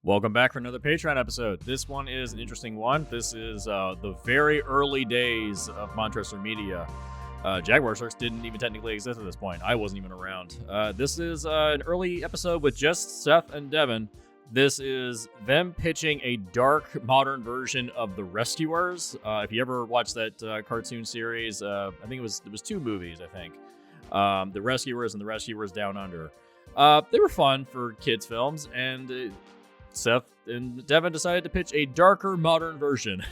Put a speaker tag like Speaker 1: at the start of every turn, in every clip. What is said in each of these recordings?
Speaker 1: Welcome back for another Patreon episode. This one is an interesting one. This is the very early days of Montressor Media. Jaguar Sharks didn't even technically exist at this point. I wasn't even around. This is an early episode with just Seth and Devin. This is them pitching a dark, modern version of The Rescuers. If you ever watched that cartoon series, I think it was two movies, I think. The Rescuers and The Rescuers Down Under. They were fun for kids' films, and Seth and Devin decided to pitch a darker, modern version.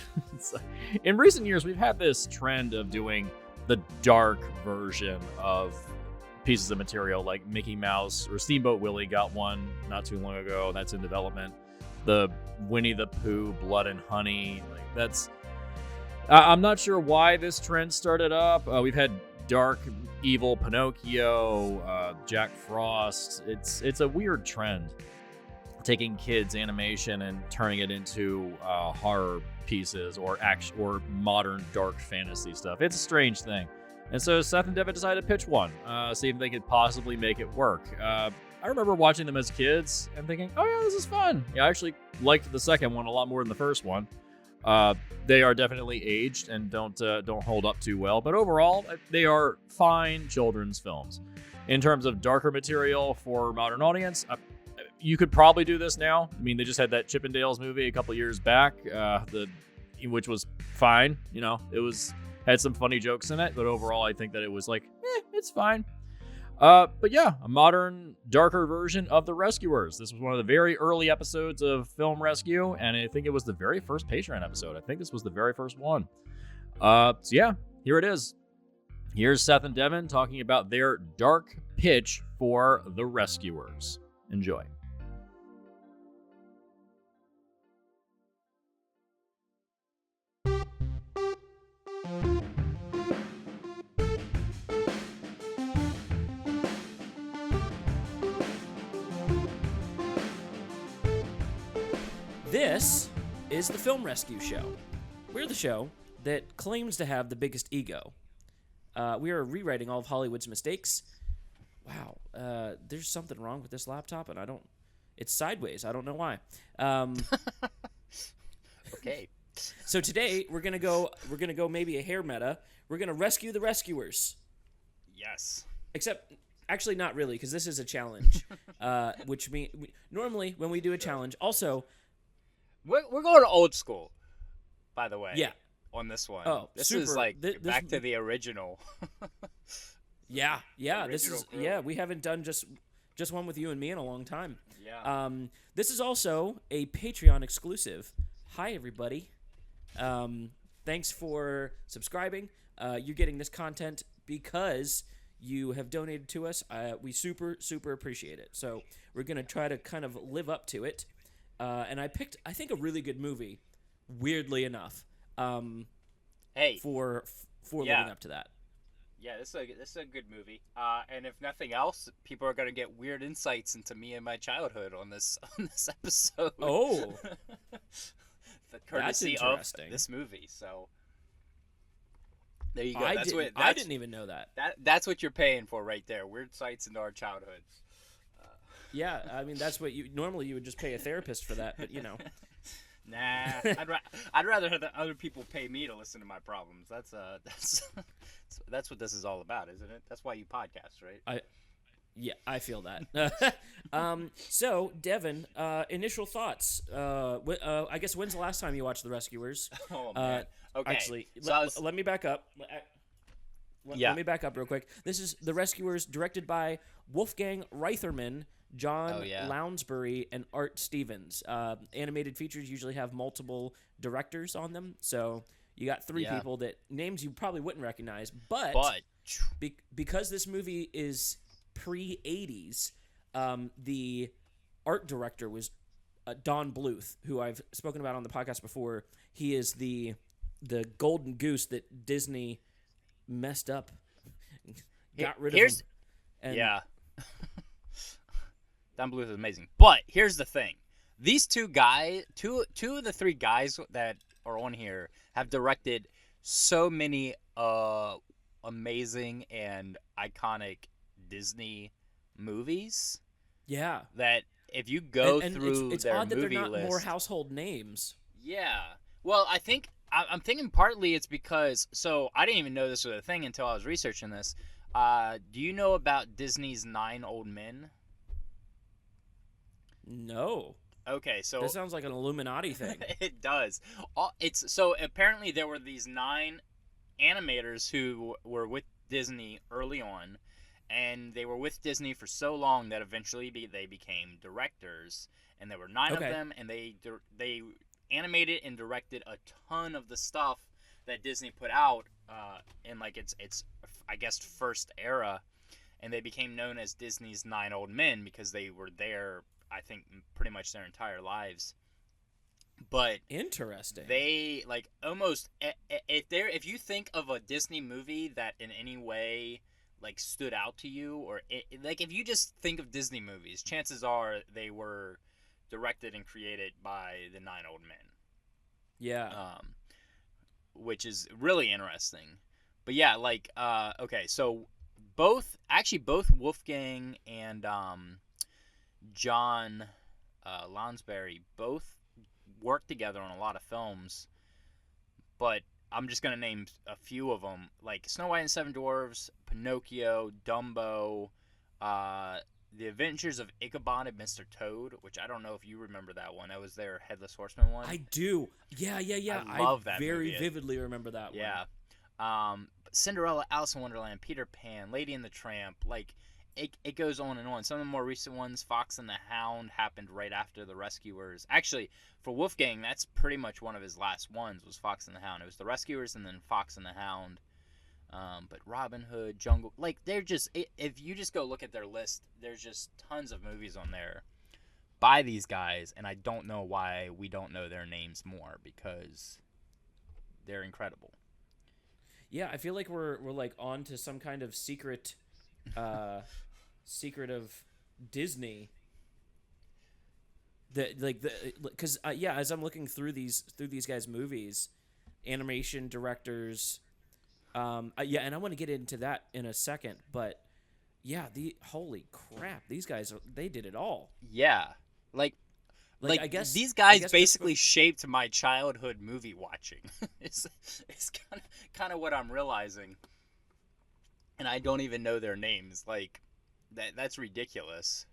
Speaker 1: In recent years, we've had this trend of doing the dark version of pieces of material, like Mickey Mouse or Steamboat Willie got one not too long ago. That's in development. The Winnie the Pooh, Blood and Honey. I'm not sure why this trend started up. We've had dark, evil Pinocchio, Jack Frost. It's a weird trend, taking kids animation and turning it into horror pieces or modern dark fantasy stuff. It's a strange thing. And so Seth and Devin decided to pitch one, see if they could possibly make it work. I remember watching them as kids and thinking, oh yeah, this is fun. Yeah, I actually liked the second one a lot more than the first one. They are definitely aged and don't hold up too well, but overall, they are fine children's films. In terms of darker material for modern audience, you could probably do this now. I mean, they just had that Chippendales movie a couple years back, which was fine. You know, had some funny jokes in it, but overall, I think that it was it's fine. But yeah, a modern, darker version of The Rescuers. This was one of the very early episodes of Film Rescue, and I think it was the very first Patreon episode. I think this was the very first one. So yeah, here it is. Here's Seth and Devin talking about their dark pitch for The Rescuers. Enjoy.
Speaker 2: This is the Film Rescue Show. We're the show that claims to have the biggest ego. We are rewriting all of Hollywood's mistakes. Wow, there's something wrong with this laptop, and it's sideways. I don't know why.
Speaker 3: Okay.
Speaker 2: So today we're gonna go maybe a hair meta. We're gonna rescue the rescuers.
Speaker 3: Yes.
Speaker 2: Except, actually, not really, because this is a challenge. Which means normally when we do a challenge, also.
Speaker 3: We're going to old school, by the way.
Speaker 2: Yeah.
Speaker 3: On this one.
Speaker 2: Oh,
Speaker 3: this
Speaker 2: super.
Speaker 3: is back to the original.
Speaker 2: Yeah. This is
Speaker 3: grill.
Speaker 2: we haven't done just one with you and me in a long time.
Speaker 3: Yeah.
Speaker 2: This is also a Patreon exclusive. Hi everybody. Thanks for subscribing. You're getting this content because you have donated to us. We super appreciate it. So we're gonna try to kind of live up to it. And I picked, I think, a really good movie, weirdly enough.
Speaker 3: Hey.
Speaker 2: For living up to that.
Speaker 3: Yeah, this is a good movie. And if nothing else, people are gonna get weird insights into me and my childhood on this episode.
Speaker 2: Oh.
Speaker 3: The courtesy of this movie. So there you go.
Speaker 2: I didn't even know that.
Speaker 3: That's what you're paying for right there. Weird sights into our childhoods.
Speaker 2: Yeah, I mean that's what you would just pay a therapist for that, but you know.
Speaker 3: Nah, I'd rather have the other people pay me to listen to my problems. That's what this is all about, isn't it? That's why you podcast, right?
Speaker 2: I feel that. So Devin, initial thoughts. I guess when's the last time you watched The Rescuers?
Speaker 3: Oh man. Okay.
Speaker 2: Actually,
Speaker 3: so
Speaker 2: let me back up. Let me back up real quick. This is The Rescuers, directed by Wolfgang Reitherman, John Lounsbury, and Art Stevens. Animated features usually have multiple directors on them, so you got three people that names you probably wouldn't recognize. But because this movie is pre-'80s, the art director was Don Bluth, who I've spoken about on the podcast before. He is the golden goose that Disney messed up, got rid of him.
Speaker 3: Yeah. Don Bluth is amazing. But here's the thing. These two of the three guys that are on here have directed so many amazing and iconic Disney movies.
Speaker 2: Yeah.
Speaker 3: That if you go
Speaker 2: and
Speaker 3: through
Speaker 2: it's
Speaker 3: their
Speaker 2: odd that
Speaker 3: movie
Speaker 2: they're not
Speaker 3: list,
Speaker 2: more household names.
Speaker 3: Yeah. Well, I'm thinking partly it's because, so I didn't even know this was a thing until I was researching this. Do you know about Disney's 9 Old Men?
Speaker 2: No.
Speaker 3: Okay, so
Speaker 2: this sounds like an Illuminati thing.
Speaker 3: It does. It's so apparently there were these 9 animators who were with Disney early on, and they were with Disney for so long that eventually they became directors, and there were 9 of them, and they animated and directed a ton of the stuff that Disney put out in like its I guess first era, and they became known as Disney's 9 Old Men because they were there, I think, pretty much their entire lives. But
Speaker 2: interesting.
Speaker 3: They like almost if you think of a Disney movie that in any way like stood out to you, or like if you just think of Disney movies, chances are they were directed and created by the 9 Old Men.
Speaker 2: Yeah.
Speaker 3: Which is really interesting. But yeah, like okay, so both Wolfgang and John Lounsbury both worked together on a lot of films, but I'm just gonna name a few of them, like Snow White and Seven Dwarfs, Pinocchio, Dumbo, The Adventures of Ichabod and Mr. Toad, which I don't know if you remember that one. That was their Headless Horseman one.
Speaker 2: I do. Yeah.
Speaker 3: I love that
Speaker 2: very
Speaker 3: movie.
Speaker 2: vividly remember that one.
Speaker 3: Yeah. Cinderella, Alice in Wonderland, Peter Pan, Lady and the Tramp, like it goes on and on. Some of the more recent ones, Fox and the Hound, happened right after The Rescuers. Actually, for Wolfgang, that's pretty much one of his last ones, was Fox and the Hound. It was The Rescuers and then Fox and the Hound. But Robin Hood, Jungle, like they're just, if you just go look at their list, there's just tons of movies on there by these guys, and I don't know why we don't know their names more, because they're incredible.
Speaker 2: Yeah, I feel like we're like on to some kind of secret secret of Disney. Because as I'm looking through these guys' movies, animation directors, and I want to get into that in a second, but yeah, holy crap, these guys they did it all.
Speaker 3: Yeah, like
Speaker 2: I guess
Speaker 3: these guys basically shaped my childhood movie watching. it's kind of what I'm realizing, and I don't even know their names. Like that's ridiculous.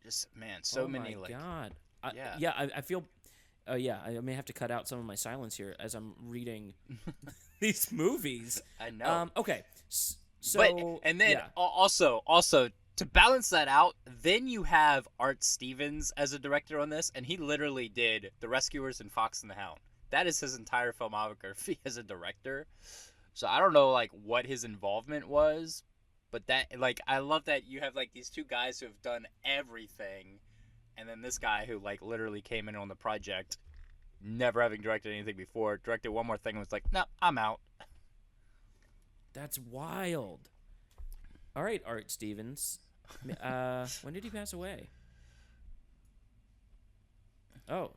Speaker 3: Just so many.
Speaker 2: Oh my
Speaker 3: like,
Speaker 2: god! I feel. Oh yeah, I may have to cut out some of my silence here as I'm reading these movies.
Speaker 3: I know.
Speaker 2: Okay. So,
Speaker 3: but, and then also to balance that out, then you have Art Stevens as a director on this, and he literally did The Rescuers and Fox and the Hound. That is his entire filmography as a director. So I don't know like what his involvement was, but that like I love that you have like these two guys who have done everything, and then this guy who like literally came in on the project, never having directed anything before, directed one more thing and was like, no, I'm out.
Speaker 2: That's wild. All right, Art Stevens. When did he pass away? Oh.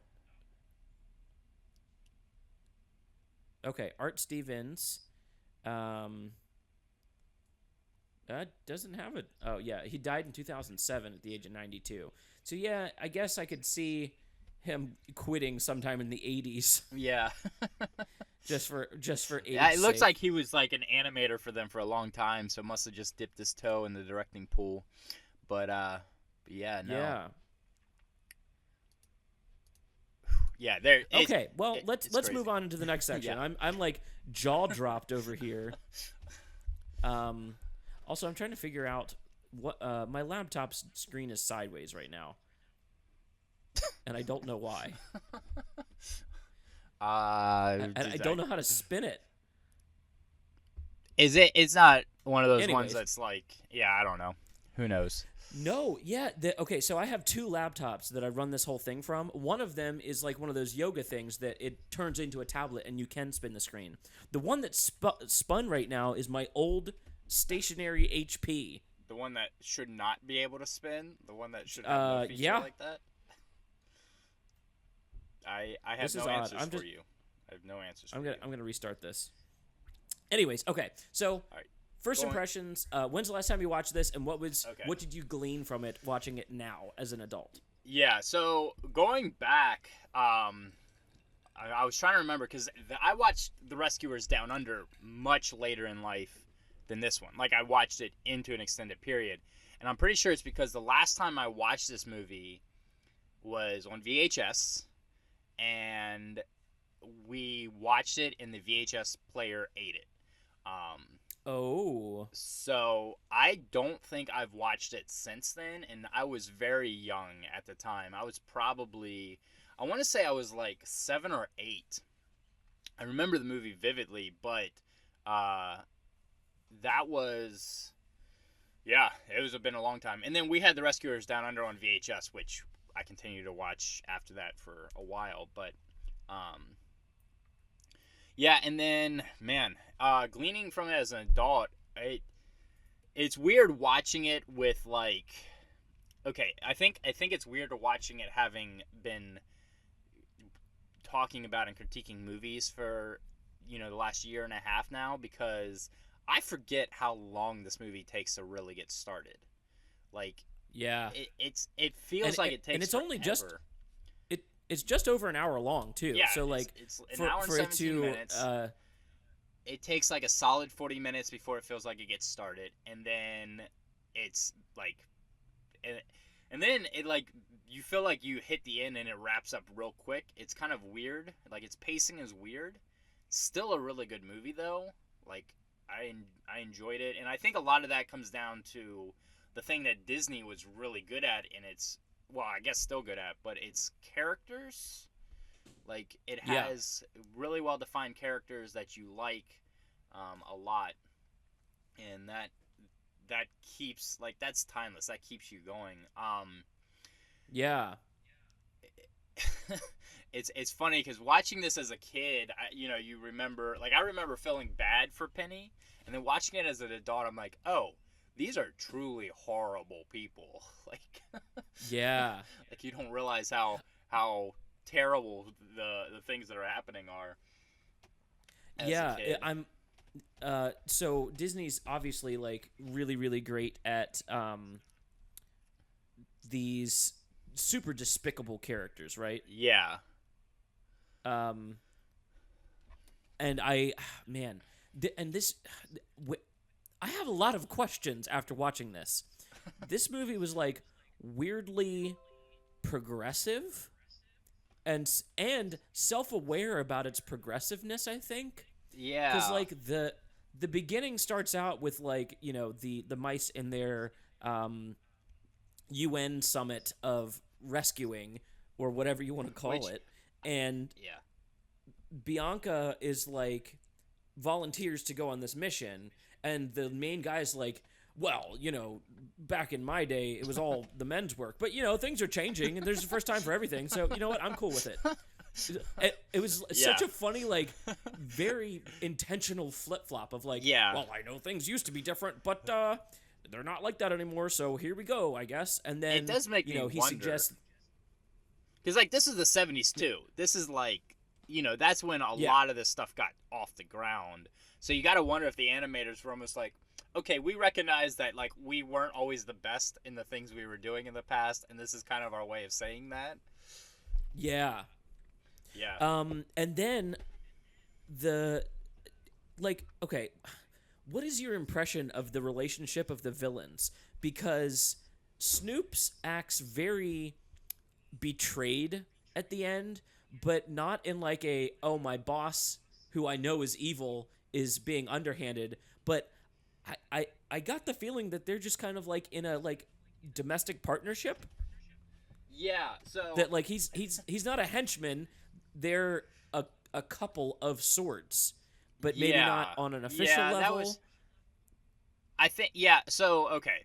Speaker 2: Okay, Art Stevens. Doesn't have it. Oh, yeah, he died in 2007 at the age of 92. So, yeah, I guess I could see him quitting sometime in the 80s.
Speaker 3: Yeah.
Speaker 2: Just for age
Speaker 3: yeah, it looks
Speaker 2: sake.
Speaker 3: like he was like an animator for them for a long time, so must have just dipped his toe in the directing pool. But yeah, no.
Speaker 2: Yeah.
Speaker 3: Yeah, there.
Speaker 2: Okay, well, let's move on into the next section.
Speaker 3: Yeah.
Speaker 2: I'm like jaw dropped over here. Also, I'm trying to figure out what my laptop's screen is sideways right now, and I don't know why. I don't know how to spin it.
Speaker 3: Is it? It's not one of those
Speaker 2: Anyways.
Speaker 3: ones that's like, yeah, I don't know. Who knows?
Speaker 2: No, yeah. Okay, so I have two laptops that I run this whole thing from. One of them is like one of those yoga things that it turns into a tablet and you can spin the screen. The one that's spun right now is my old stationary HP.
Speaker 3: The one that should not be able to spin? The one that should have no feature like that? I have no answers for you. I have no answers for you.
Speaker 2: I'm gonna restart this. Anyways, okay. So,
Speaker 3: right.
Speaker 2: first impressions. When's the last time you watched this, and what did you glean from it watching it now as an adult?
Speaker 3: Yeah, so going back, I was trying to remember because I watched The Rescuers Down Under much later in life than this one. Like, I watched it into an extended period. And I'm pretty sure it's because the last time I watched this movie was on VHS, and we watched it and the VHS player ate it. So I don't think I've watched it since then, and I was very young at the time. I was probably, I want to say I was like 7 or 8. I remember the movie vividly, but that was, yeah, it was been a long time. And then we had The Rescuers Down Under on VHS, which I continued to watch after that for a while, but yeah, and then, man, gleaning from it as an adult, it's weird watching it with, like, okay, I think it's weird watching it having been talking about and critiquing movies for, the last year and a half now, because I forget how long this movie takes to really get started. Like,
Speaker 2: yeah,
Speaker 3: it feels like it takes,
Speaker 2: and it's
Speaker 3: forever.
Speaker 2: only just. It's just over an hour long too.
Speaker 3: Yeah,
Speaker 2: so like
Speaker 3: it's an hour and 17 minutes. It takes like a solid 40 minutes before it feels like it gets started, and then it's like, and then it like you feel like you hit the end and it wraps up real quick. It's kind of weird. Like, its pacing is weird. Still a really good movie though. Like, I enjoyed it, and I think a lot of that comes down to the thing that Disney was really good at in its, well, I guess still good at, but its characters. Like, it has really well-defined characters that you like a lot, and that keeps, like, that's timeless. That keeps you going.
Speaker 2: Yeah.
Speaker 3: It's funny because watching this as a kid, you remember, like, I remember feeling bad for Penny, and then watching it as an adult, I'm like, oh, these are truly horrible people. Like,
Speaker 2: yeah,
Speaker 3: like, you don't realize how terrible the things that are happening are.
Speaker 2: Yeah, I'm. So Disney's obviously like really, really great at these super despicable characters, right?
Speaker 3: Yeah.
Speaker 2: And I have a lot of questions after watching this. This movie was like weirdly progressive and self-aware about its progressiveness, I think.
Speaker 3: Yeah.
Speaker 2: Because like the beginning starts out with like, the mice in their UN summit of rescuing, or whatever you want to call it. And Bianca is like volunteers to go on this mission, and the main guy's like, well, back in my day, it was all the men's work. But, things are changing, and there's a first time for everything. So, you know what? I'm cool with it. It was such a funny, like, very intentional flip-flop of, like, well, I know things used to be different, but they're not like that anymore, so here we go, I guess. And then,
Speaker 3: it does make me
Speaker 2: he
Speaker 3: wonder.
Speaker 2: suggests...
Speaker 3: Because, like, this is the 70s, too. This is, like, that's when a lot of this stuff got off the ground. So you got to wonder if the animators were almost like, okay, we recognize that, like, we weren't always the best in the things we were doing in the past, and this is kind of our way of saying that.
Speaker 2: Yeah.
Speaker 3: Yeah.
Speaker 2: And then okay, what is your impression of the relationship of the villains? Because Snoops acts very betrayed at the end, but not in like a, oh, my boss, who I know is evil, is being underhanded, but I got the feeling that they're just kind of like in a like domestic partnership.
Speaker 3: Yeah, so
Speaker 2: that like he's not a henchman, they're a couple of sorts, but maybe not on an official level.
Speaker 3: I think so okay.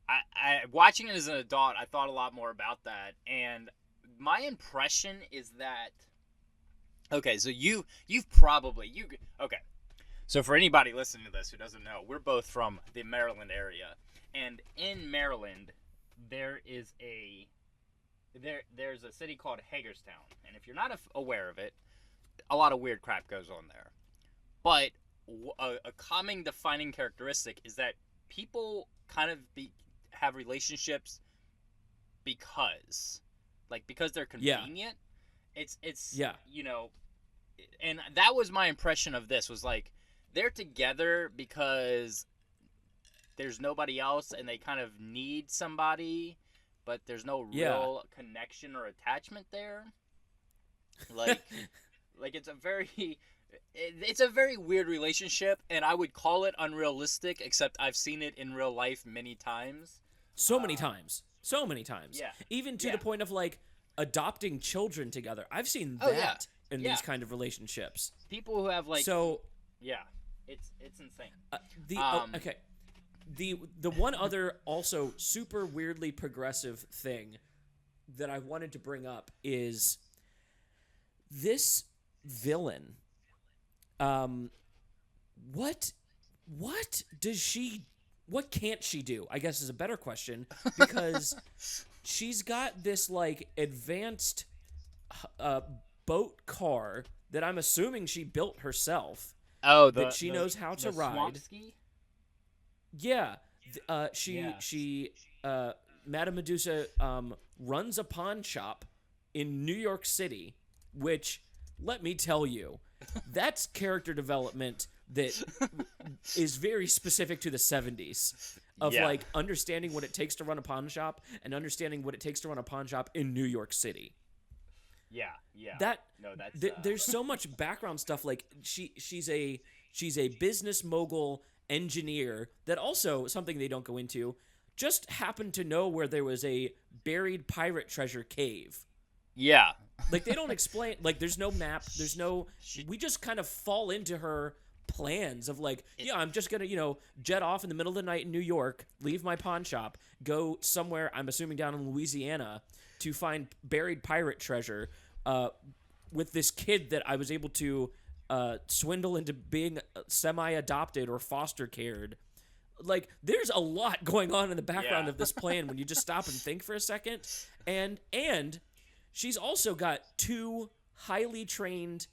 Speaker 3: I watching it as an adult, I thought a lot more about that, and my impression is that okay, so you've probably okay. So for anybody listening to this who doesn't know, we're both from the Maryland area, and in Maryland there's a city called Hagerstown, and if you're not aware of it, a lot of weird crap goes on there. But a common defining characteristic is that people kind of have relationships because they're convenient. It's you know, and that was my impression of this, was like they're together because there's nobody else and they kind of need somebody, but there's no real connection or attachment there. Like it's a very weird relationship, and I would call it unrealistic, except I've seen it in real life many times.
Speaker 2: So many times. Yeah. Even to the point of like adopting children together. I've seen that in these kind of relationships.
Speaker 3: People who have like it's insane.
Speaker 2: Okay. The one other also super weirdly progressive thing that I wanted to bring up is this villain. What can't she do, I guess, is a better question, because she's got this like advanced boat car that I'm assuming she built herself. That she knows how to ride.
Speaker 3: Swampski?
Speaker 2: Yeah. She Madame Medusa runs a pawn shop in New York City, which, let me tell you, that's character development that is very specific to the 70s of like understanding what it takes to run a pawn shop and understanding what it takes to run a pawn shop in New York City. There's so much background stuff. Like she's a business mogul engineer that also, something they don't go into, just happened to know where there was a buried pirate treasure cave.
Speaker 3: Yeah.
Speaker 2: Like, they don't explain, like, there's no map, there's no, we just kind of fall into her plans of like, I'm just gonna, jet off in the middle of the night in New York, leave my pawn shop, go somewhere, I'm assuming down in Louisiana, to find buried pirate treasure, with this kid that I was able to swindle into being semi-adopted or foster cared. Like, there's a lot going on in the background of this plan when you just stop and think for a second. And she's also got 2 highly trained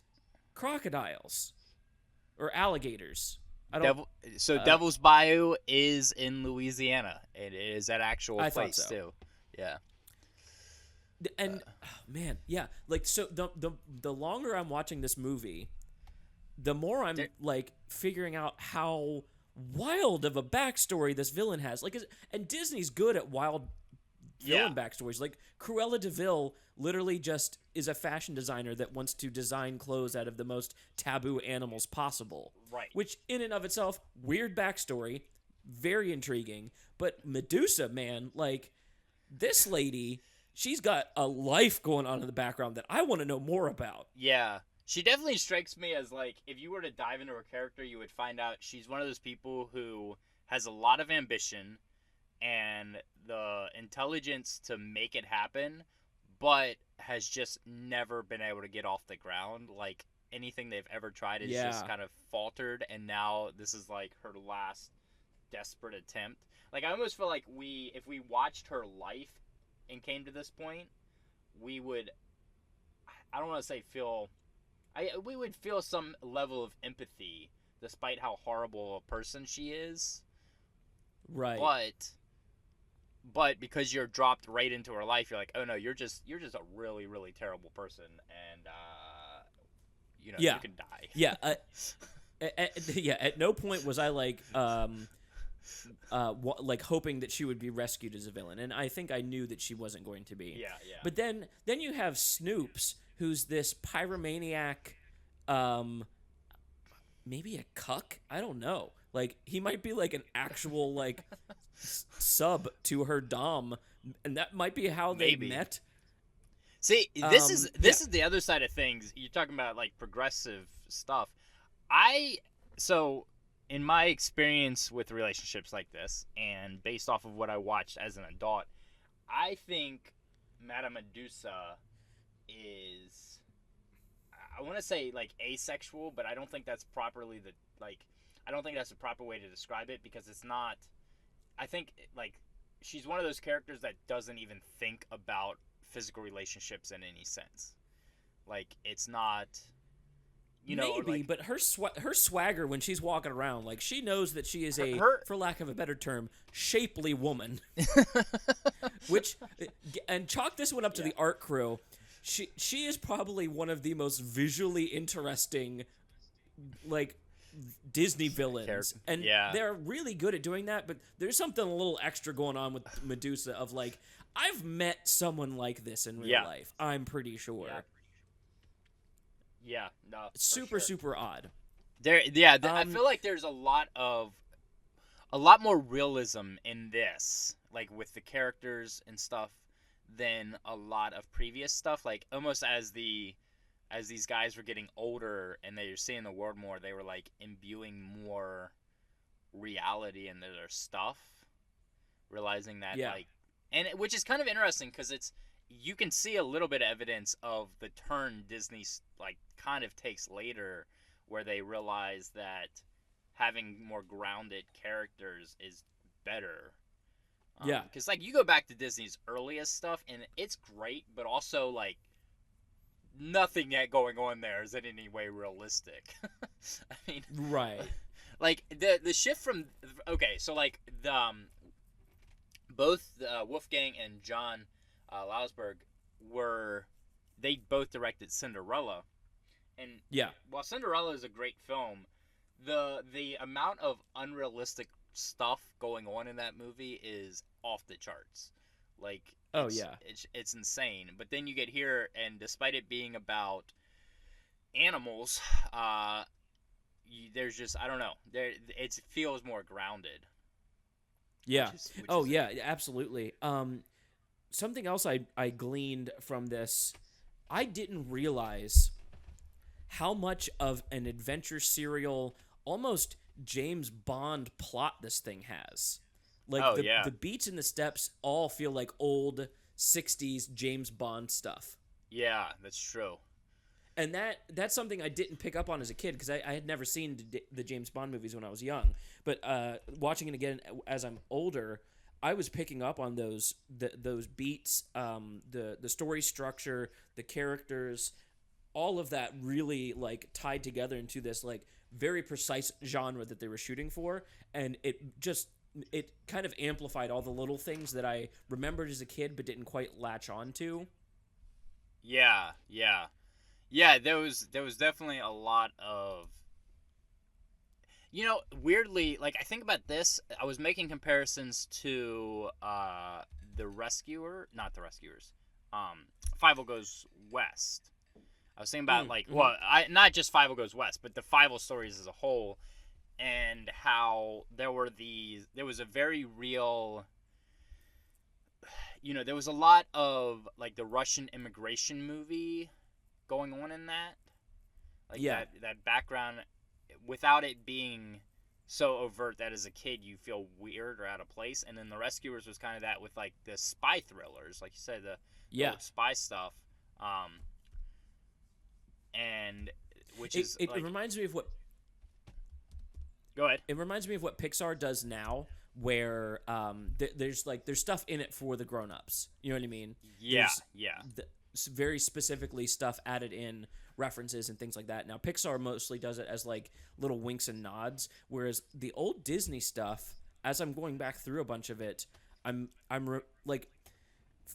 Speaker 2: crocodiles or alligators.
Speaker 3: Devil's Bayou is in Louisiana. It is that actual place too. Yeah.
Speaker 2: And man, yeah. Like, so the longer I'm watching this movie, the more I'm like figuring out how wild of a backstory this villain has. Like, and Disney's good at wild villain backstories. Like, Cruella de Vil literally just is a fashion designer that wants to design clothes out of the most taboo animals possible.
Speaker 3: Right.
Speaker 2: Which, in and of itself, weird backstory, very intriguing. But Medusa, man, like, this lady, she's got a life going on in the background that I want to know more about.
Speaker 3: Yeah. She definitely strikes me as, like, if you were to dive into her character, you would find out she's one of those people who has a lot of ambition and the intelligence to make it happen, but has just never been able to get off the ground. Like, anything they've ever tried is just kind of faltered, and now this is, like, her last desperate attempt. Like, I almost feel like if we watched her life and came to this point, we would, I don't want to say we would feel some level of empathy despite how horrible a person she is.
Speaker 2: Right.
Speaker 3: But because you're dropped right into her life, you're like, oh no, you're just a really, really terrible person, and you can die.
Speaker 2: Yeah. At no point was I like like hoping that she would be rescued as a villain, and I think I knew that she wasn't going to be.
Speaker 3: Yeah.
Speaker 2: But then you have Snoops, who's this pyromaniac, maybe a cuck? I don't know. Like, he might be like an actual like sub to her dom, and that might be how they met.
Speaker 3: See, this is the other side of things. You're talking about like progressive stuff. So in my experience with relationships like this, and based off of what I watched as an adult, I think Madame Medusa is, I want to say like asexual, but I don't think that's properly I don't think that's the proper way to describe it, because it's not. I think like she's one of those characters that doesn't even think about physical relationships in any sense. Like, it's not,
Speaker 2: maybe, but her swagger when she's walking around, like she knows that she is for lack of a better term, shapely woman. And chalk this one up to the art crew. She is probably one of the most visually interesting, like, Disney villains, and they're really good at doing that. But there's something a little extra going on with Medusa of like, I've met someone like this in real life. I'm pretty sure.
Speaker 3: Yeah, no,
Speaker 2: super odd.
Speaker 3: I feel like there's a lot more realism in this, like with the characters and stuff, than a lot of previous stuff. Like almost as these guys were getting older and they were seeing the world more, they were like imbuing more reality into their stuff, realizing that which is kind of interesting because you can see a little bit of evidence of the turn Disney like kind of takes later, where they realize that having more grounded characters is better. Because like you go back to Disney's earliest stuff and it's great, but also like nothing yet going on there is in any way realistic. I mean,
Speaker 2: right?
Speaker 3: Like the shift from so like the both Wolfgang and John Lausberg they both directed Cinderella, and while Cinderella is a great film, the amount of unrealistic stuff going on in that movie is off the charts. Like, it's insane. But then you get here, and despite it being about animals, there's just, I don't know, it feels more grounded.
Speaker 2: Yeah. Absolutely. Something else I gleaned from this, I didn't realize how much of an adventure serial, almost James Bond plot this thing has. Like the beats and the steps all feel like old 60s James Bond stuff.
Speaker 3: Yeah, that's true.
Speaker 2: And that's something I didn't pick up on as a kid because I had never seen the James Bond movies when I was young. But watching it again as I'm older, I was picking up on those beats, the story structure, the characters, all of that really like tied together into this like very precise genre that they were shooting for, and it kind of amplified all the little things that I remembered as a kid but didn't quite latch on to.
Speaker 3: Yeah. There was definitely a lot of, weirdly, like I think about this, I was making comparisons to The Rescuer, not The Rescuers, Fievel Goes West. I was thinking about not just Fievel Goes West, but the Fievel stories as a whole, and how there was a very real, there was a lot of like the Russian immigration movie going on in that. Like that background, without it being so overt that as a kid you feel weird or out of place. And then The Rescuers was kind of that with like the spy thrillers, like you said, the old spy stuff. And which is
Speaker 2: it reminds me of what.
Speaker 3: Go ahead.
Speaker 2: It reminds me of what Pixar does now, where there's stuff in it for the grown-ups. You know what I mean?
Speaker 3: Yeah,
Speaker 2: very specifically stuff added in, references and things like that. Now Pixar mostly does it as like little winks and nods, whereas the old Disney stuff, as I'm going back through a bunch of it, I'm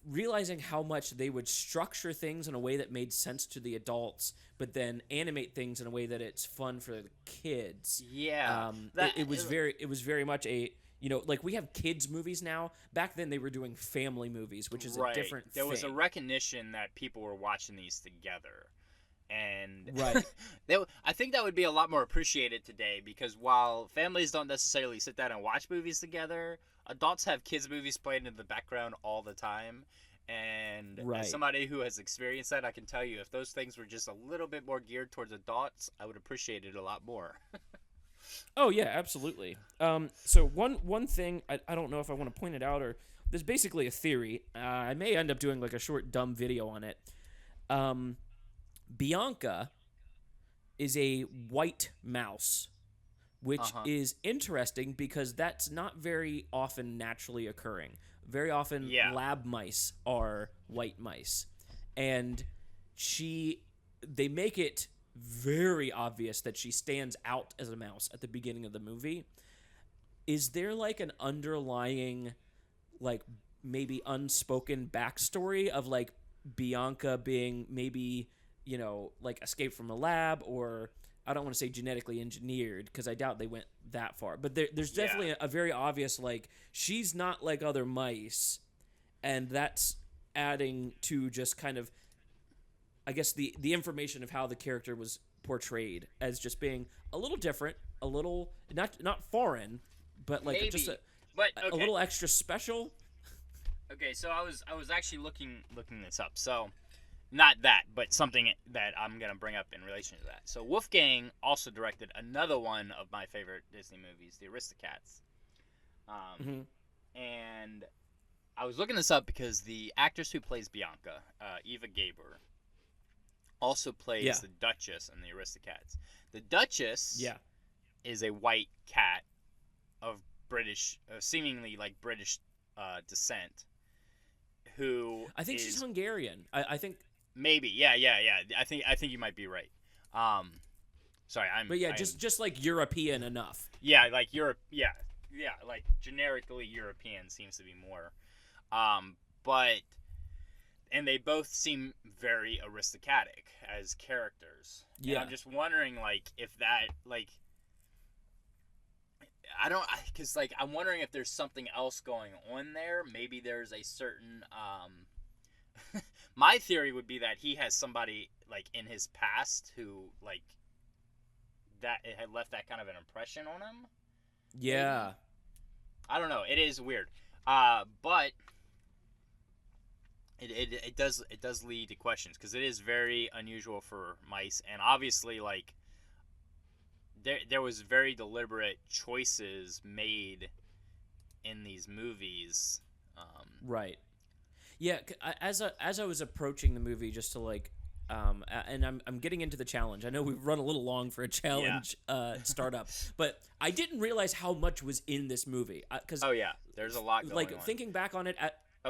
Speaker 2: realizing how much they would structure things in a way that made sense to the adults, but then animate things in a way that it's fun for the kids.
Speaker 3: Yeah,
Speaker 2: it was very much a, like we have kids movies now. Back then they were doing family movies, which is a different
Speaker 3: There
Speaker 2: thing.
Speaker 3: was a recognition that people were watching these together. And I think that would be a lot more appreciated today, because while families don't necessarily sit down and watch movies together, adults have kids movies playing in the background all the time. And as somebody who has experienced that, I can tell you, if those things were just a little bit more geared towards adults, I would appreciate it a lot more.
Speaker 2: Oh yeah, absolutely. So one thing, I don't know if I want to point it out, or there's basically a theory. I may end up doing like a short dumb video on it. Bianca is a white mouse, which is interesting because that's not very often naturally occurring. Very often lab mice are white mice. And they make it very obvious that she stands out as a mouse at the beginning of the movie. Is there like an underlying, like maybe unspoken backstory of like Bianca being maybe, you know, like escaped from a lab, or I don't want to say genetically engineered because I doubt they went that far, but there's definitely a very obvious, like, she's not like other mice, and that's adding to just kind of, I guess, the information of how the character was portrayed as just being a little different, a little not foreign, but like
Speaker 3: Maybe,
Speaker 2: just
Speaker 3: a
Speaker 2: little extra special.
Speaker 3: Okay, so I was actually looking this up. So, not that, but something that I'm gonna bring up in relation to that. So Wolfgang also directed another one of my favorite Disney movies, The Aristocats. And I was looking this up because the actress who plays Bianca, Eva Gabor, also plays the Duchess in The Aristocats. The Duchess is a white cat of British, seemingly like British descent, who
Speaker 2: I think she's Hungarian. I think
Speaker 3: maybe, yeah. I think you might be right. Sorry,
Speaker 2: But just like European enough.
Speaker 3: Yeah, like Europe. Yeah, like generically European seems to be more. But and they both seem very aristocratic as characters. Yeah, and I'm just wondering, like, if that, like, because like I'm wondering if there's something else going on there. Maybe there's a certain my theory would be that he has somebody like in his past who like that it had left that kind of an impression on him.
Speaker 2: Yeah,
Speaker 3: maybe. I don't know. It is weird, but it does lead to questions because it is very unusual for mice, and obviously like. There was very deliberate choices made in these movies.
Speaker 2: Right. Yeah. As I was approaching the movie, just to like, and I'm getting into the challenge. I know we've run a little long for a challenge startup, but I didn't realize how much was in this movie.
Speaker 3: There's a lot going
Speaker 2: like,
Speaker 3: on.
Speaker 2: thinking back on it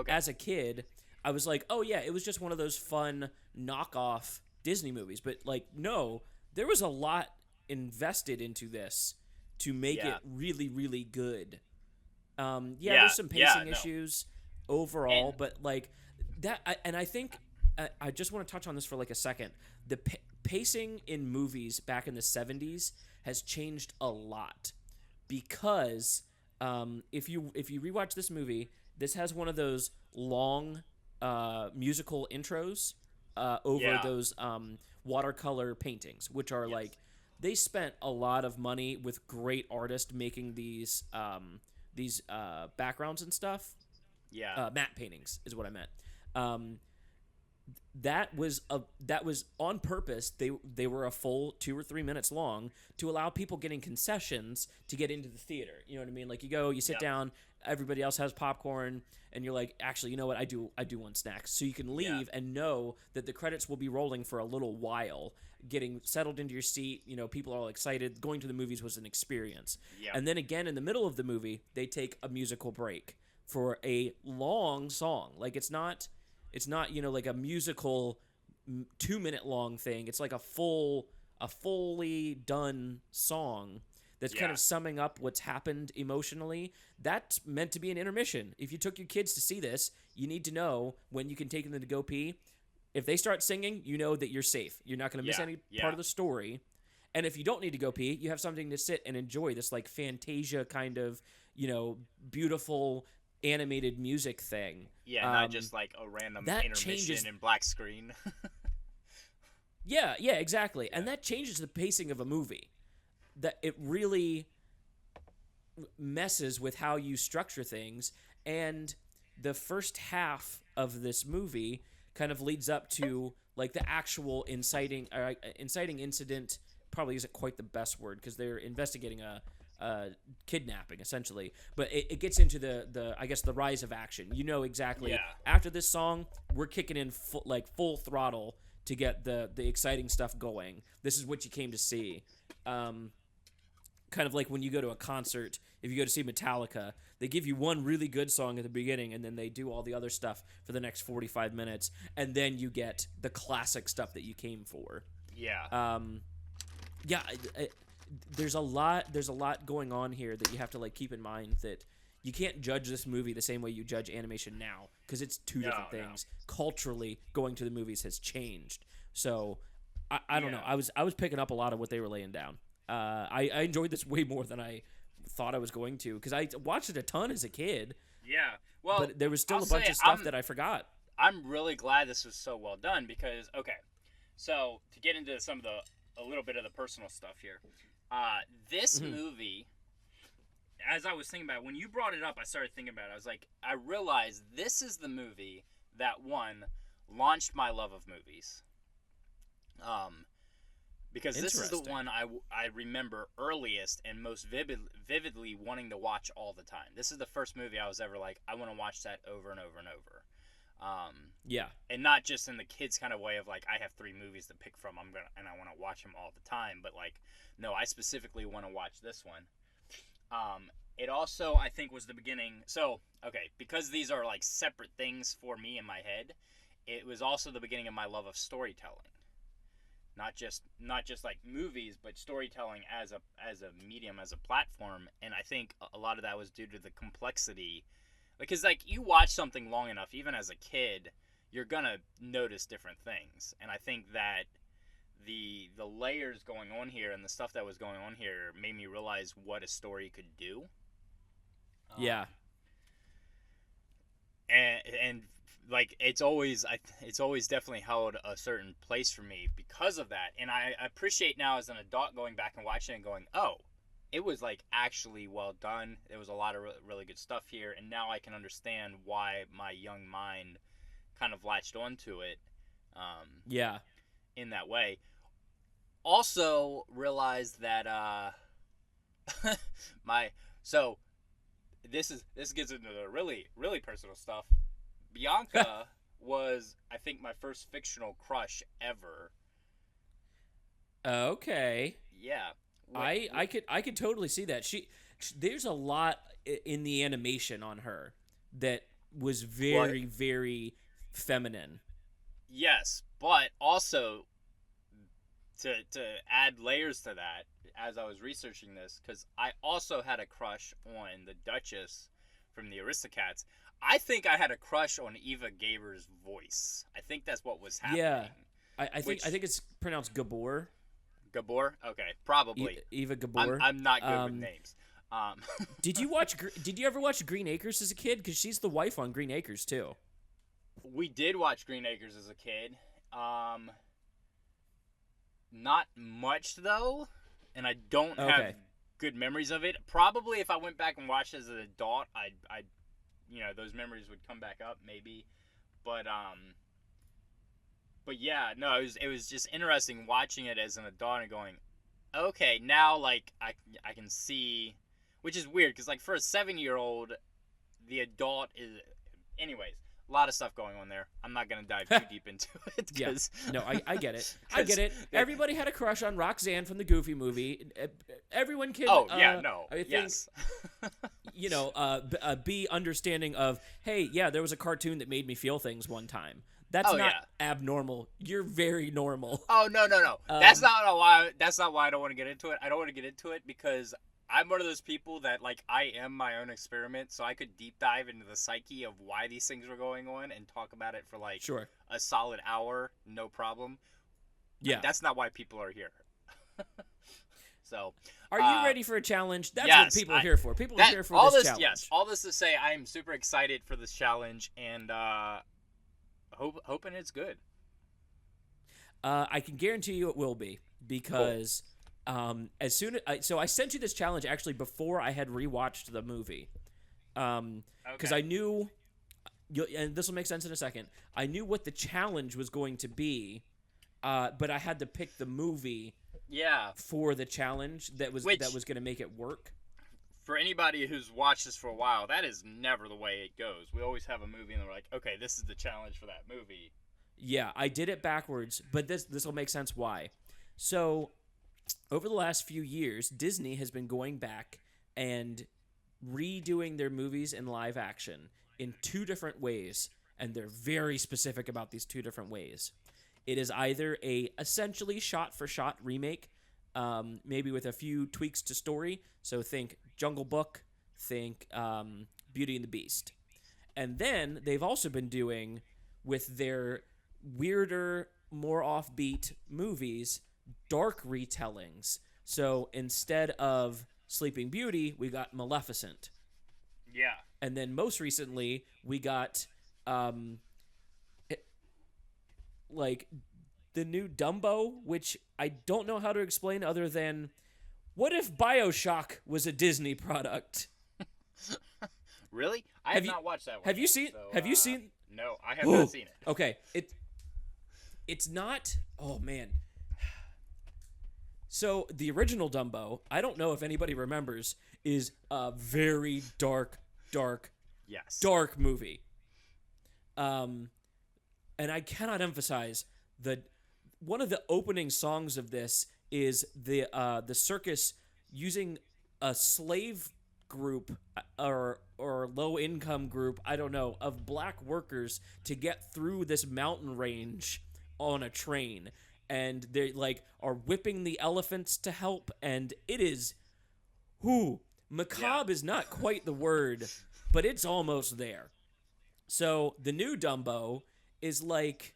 Speaker 2: as a kid, I was like, oh yeah, it was just one of those fun knockoff Disney movies. But like, no, there was a lot invested into this to make it really, really good. There's some pacing issues overall, but like that, I think I just want to touch on this for like a second. The pacing in movies back in the 70s has changed a lot because if you rewatch this movie, this has one of those long musical intros over those watercolor paintings, which are like, they spent a lot of money with great artists making these backgrounds and stuff.
Speaker 3: Yeah,
Speaker 2: matte paintings is what I meant. That was on purpose. They were a full 2 or 3 minutes long to allow people getting concessions to get into the theater. You know what I mean? Like, you sit down, everybody else has popcorn, and you're like, actually, you know what? I do want snacks. So you can leave and know that the credits will be rolling for a little while, getting settled into your seat. You know, people are all excited. Going to the movies was an experience. Yeah. And then again, in the middle of the movie, they take a musical break for a long song. Like, it's not, you know, like a musical 2-minute long thing. It's like a fully done song that's kind of summing up what's happened emotionally. That's meant to be an intermission. If you took your kids to see this, you need to know when you can take them to go pee. If they start singing, you know that you're safe. You're not going to miss any part of the story. And if you don't need to go pee, you have something to sit and enjoy this like Fantasia kind of, you know, beautiful animated music thing.
Speaker 3: Yeah, not just like a random intermission in black screen.
Speaker 2: Yeah, exactly. Yeah. And that changes the pacing of a movie. That it really messes with how you structure things. And the first half of this movie kind of leads up to like the actual inciting incident. Probably isn't quite the best word because they're investigating a kidnapping essentially, but it gets into the I guess the rise of action. You know exactly after this song we're kicking in full throttle to get the exciting stuff going. This is what you came to see. Kind of like when you go to a concert, if you go to see Metallica, they give you one really good song at the beginning and then they do all the other stuff for the next 45 minutes, and then you get the classic stuff that you came for.
Speaker 3: Yeah.
Speaker 2: Yeah. There's a lot going on here that you have to like keep in mind, that you can't judge this movie the same way you judge animation now, because it's two different things. No. Culturally, going to the movies has changed. So I don't know. I was picking up a lot of what they were laying down. I enjoyed this way more than I thought I was going to, because I watched it a ton as a kid.
Speaker 3: Yeah. Well,
Speaker 2: but there was still a bunch of stuff that I forgot.
Speaker 3: I'm really glad this was so well done, because so to get into a little bit of the personal stuff here, this movie, as I was thinking about it, when you brought it up, I started thinking about it. I was like, I realized this is the movie that launched my love of movies. Because this is the one I remember earliest and most vividly wanting to watch all the time. This is the first movie I was ever like, I want to watch that over and over and over.
Speaker 2: Yeah.
Speaker 3: And not just in the kids kind of way of like, I have 3 movies to pick from, and I want to watch them all the time. But like, no, I specifically want to watch this one. It also, I think, was the beginning. So, because these are like separate things for me in my head, it was also the beginning of my love of storytelling. Not just like movies, but storytelling as a medium, as a platform. And I think a lot of that was due to the complexity, because like you watch something long enough, even as a kid, you're gonna notice different things. And I think that the layers going on here and the stuff that was going on here made me realize what a story could do.
Speaker 2: Yeah.
Speaker 3: And like it's always definitely held a certain place for me because of that. And I appreciate now as an adult going back and watching it and going, oh, it was like actually well done. There was a lot of really good stuff here, and now I can understand why my young mind kind of latched onto it. In that way. Also realized that this gets into the really, really personal stuff. Bianca was, I think, my first fictional crush ever.
Speaker 2: Okay.
Speaker 3: Yeah.
Speaker 2: I could totally see that. There's a lot in the animation on her that was very, very feminine.
Speaker 3: Yes, but also to add layers to that, as I was researching this, because I also had a crush on the Duchess from the Aristocats. I think I had a crush on Eva Gaber's voice. I think that's what was happening.
Speaker 2: Yeah, I think it's pronounced Gabor.
Speaker 3: Gabor? Okay, probably.
Speaker 2: Eva Gabor.
Speaker 3: I'm not good with names.
Speaker 2: Did you ever watch Green Acres as a kid? Because she's the wife on Green Acres too.
Speaker 3: We did watch Green Acres as a kid. Not much though, and I don't have good memories of it. Probably if I went back and watched it as an adult, I'd those memories would come back up maybe. But yeah, no, it was just interesting watching it as an adult and going, okay, now like I can see, which is weird because like for a 7-year-old, the adult is, anyways. A lot of stuff going on there. I'm not going to dive too deep into it.
Speaker 2: Yeah. No, I get it. I get it. Everybody had a crush on Roxanne from the Goofy movie. Everyone can.
Speaker 3: Oh, yeah, no.
Speaker 2: I think,
Speaker 3: yes.
Speaker 2: Be understanding of, hey, yeah, there was a cartoon that made me feel things one time. That's not abnormal. You're very normal.
Speaker 3: Oh, no. That's not why I don't want to get into it. I don't want to get into it because I'm one of those people that, like, I am my own experiment, so I could deep dive into the psyche of why these things were going on and talk about it for, like, a solid hour, no problem.
Speaker 2: Yeah.
Speaker 3: That's not why people are here. So,
Speaker 2: are you ready for a challenge? That's what people are here for. People are here for this challenge.
Speaker 3: Yes, all this to say, I am super excited for this challenge, and hoping it's good.
Speaker 2: I can guarantee you it will be, because... Cool. So I sent you this challenge actually before I had rewatched the movie, because I knew, and this will make sense in a second. I knew what the challenge was going to be, but I had to pick the movie.
Speaker 3: Yeah.
Speaker 2: For the challenge that was going to make it work.
Speaker 3: For anybody who's watched this for a while, that is never the way it goes. We always have a movie and we're like, okay, this is the challenge for that movie.
Speaker 2: Yeah, I did it backwards, but this will make sense why. So, over the last few years, Disney has been going back and redoing their movies in live action in 2 different ways, and they're very specific about these 2 different ways. It is either a essentially shot-for-shot remake, maybe with a few tweaks to story. So think Jungle Book, think Beauty and the Beast. And then they've also been doing, with their weirder, more offbeat movies, dark retellings. So instead of Sleeping Beauty, we got Maleficent.
Speaker 3: Yeah.
Speaker 2: And then most recently, we got like the new Dumbo, which I don't know how to explain other than, what if BioShock was a Disney product?
Speaker 3: Really? I have not watched that one.
Speaker 2: Have you seen?
Speaker 3: So,
Speaker 2: have you seen?
Speaker 3: No, I have not seen it.
Speaker 2: Okay, it's not. Oh man. So the original Dumbo, I don't know if anybody remembers, is a very dark movie. And I cannot emphasize that one of the opening songs of this is the circus using a slave group or low income group, I don't know, of black workers to get through this mountain range on a train, and they like are whipping the elephants to help, and it is macabre is not quite the word, but it's almost there. So the new Dumbo is like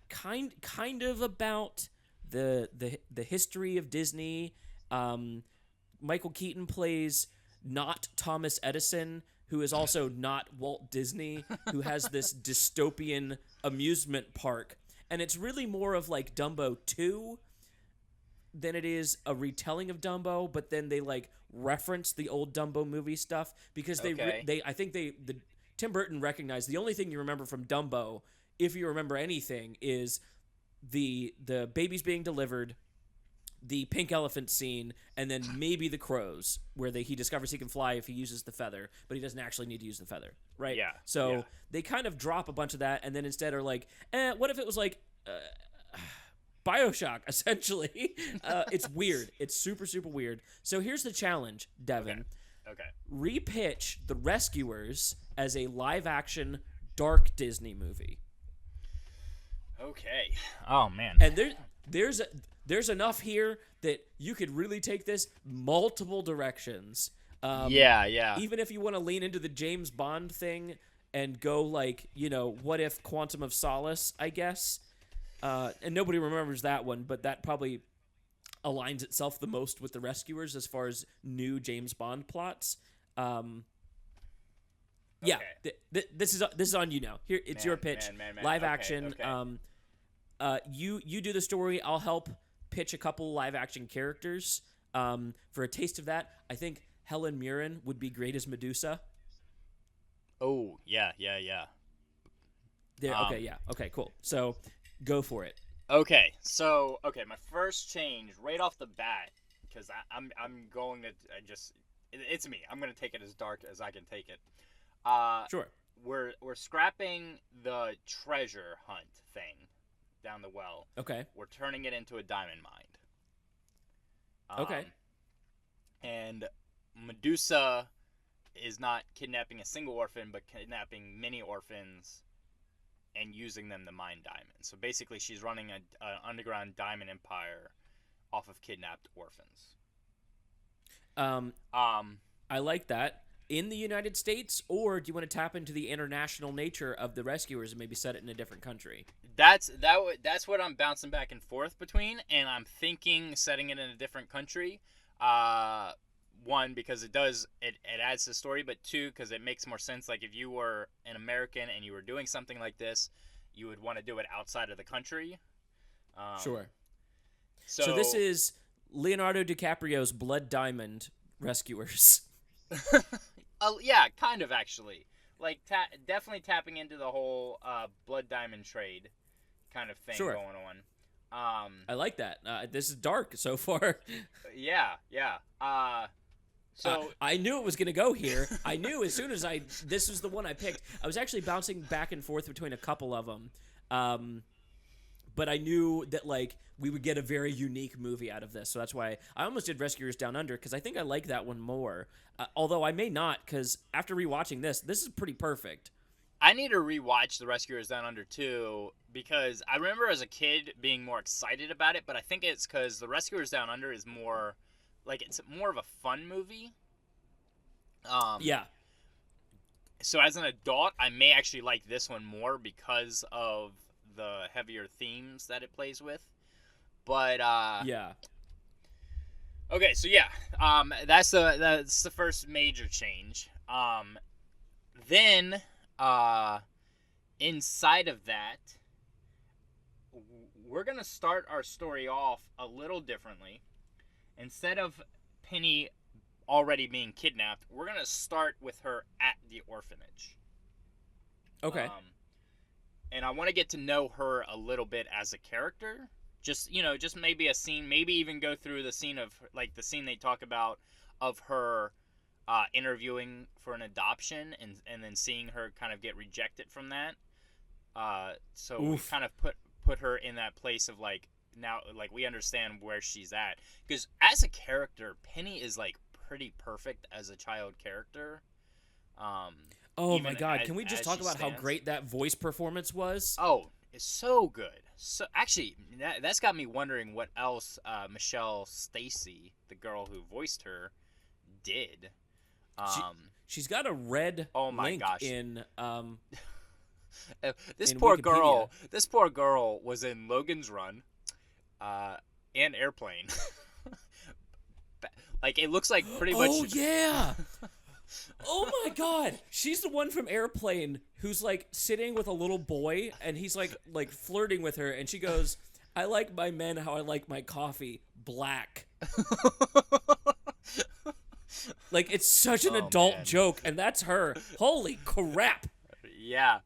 Speaker 2: kind of about the history of Disney. Michael Keaton plays not Thomas Edison, who is also not Walt Disney, who has this dystopian amusement park. And it's really more of like Dumbo 2 than it is a retelling of Dumbo, but then they like reference the old Dumbo movie stuff because I think Tim Burton recognized the only thing you remember from Dumbo, if you remember anything, is the babies being delivered, the pink elephant scene, and then maybe the crows, where he discovers he can fly if he uses the feather, but he doesn't actually need to use the feather, right?
Speaker 3: Yeah.
Speaker 2: So they kind of drop a bunch of that, and then instead are like, what if it was like BioShock, essentially? It's weird. It's super, super weird. So here's the challenge, Devin.
Speaker 3: Okay.
Speaker 2: Repitch The Rescuers as a live-action dark Disney movie.
Speaker 3: Okay. Oh, man.
Speaker 2: And there's enough here that you could really take this multiple directions.
Speaker 3: Yeah.
Speaker 2: Even if you want to lean into the James Bond thing and go like, what if Quantum of Solace, I guess. And nobody remembers that one, but that probably aligns itself the most with The Rescuers as far as new James Bond plots. Yeah, this is on you now. Here, it's your pitch. Live action.
Speaker 3: Okay.
Speaker 2: You do the story. I'll help pitch a couple live action characters. For a taste of that, I think Helen Mirren would be great as Medusa.
Speaker 3: Oh, yeah.
Speaker 2: There. Okay, cool. So, go for it.
Speaker 3: Okay, my first change right off the bat, because I'm going to it's me. I'm going to take it as dark as I can take it.
Speaker 2: Sure.
Speaker 3: We're scrapping the treasure hunt thing down the well.
Speaker 2: Okay.
Speaker 3: We're turning it into a diamond mine.
Speaker 2: Okay.
Speaker 3: And Medusa is not kidnapping a single orphan, but kidnapping many orphans and using them to mine diamonds. So basically, she's running an underground diamond empire off of kidnapped orphans.
Speaker 2: I like that. In the United States, or do you want to tap into the international nature of The Rescuers and maybe set it in a different country?
Speaker 3: That's what I'm bouncing back and forth between, and I'm thinking setting it in a different country. One, because it adds to the story, but two, because it makes more sense. Like if you were an American and you were doing something like this, you would want to do it outside of the country.
Speaker 2: Sure. So this is Leonardo DiCaprio's Blood Diamond Rescuers.
Speaker 3: Yeah, kind of actually. Like definitely tapping into the whole blood diamond trade kind of thing going on.
Speaker 2: I like that. This is dark so far.
Speaker 3: Yeah. So
Speaker 2: I knew it was going to go here. I knew as soon as this was the one I picked. I was actually bouncing back and forth between a couple of them. But I knew that like we would get a very unique movie out of this. So that's why I almost did Rescuers Down Under, because I think I like that one more. Although I may not, because after rewatching this is pretty perfect.
Speaker 3: I need to rewatch The Rescuers Down Under 2 because I remember as a kid being more excited about it, but I think it's because The Rescuers Down Under is more like it's more of a fun movie.
Speaker 2: Yeah.
Speaker 3: So as an adult, I may actually like this one more because of the heavier themes that it plays with. But
Speaker 2: yeah.
Speaker 3: Okay, so yeah, that's the first major change. Then inside of that, we're gonna start our story off a little differently. Instead of Penny already being kidnapped, we're gonna start with her at the orphanage.
Speaker 2: Okay.
Speaker 3: And I want to get to know her a little bit as a character. Just maybe a scene, maybe even go through the scene of like the scene they talk about of her interviewing for an adoption and then seeing her kind of get rejected from that. So we kind of put her in that place of like now like we understand where she's at because as a character, Penny is like pretty perfect as a child character.
Speaker 2: Oh my God! Can we just talk about how great that voice performance was?
Speaker 3: Oh, it's so good. So actually, that's got me wondering what else Michelle Stacy, the girl who voiced her, did.
Speaker 2: She's got a red link
Speaker 3: gosh.
Speaker 2: in
Speaker 3: this
Speaker 2: in
Speaker 3: poor
Speaker 2: Wikipedia.
Speaker 3: girl. This poor girl was in Logan's Run, and Airplane. Like it looks like pretty much.
Speaker 2: Oh yeah. Oh my God! She's the one from Airplane who's like sitting with a little boy, and he's like flirting with her, and she goes, "I like my men how I like my coffee, black." Like it's such an adult joke, and that's her. Holy crap!
Speaker 3: Yeah.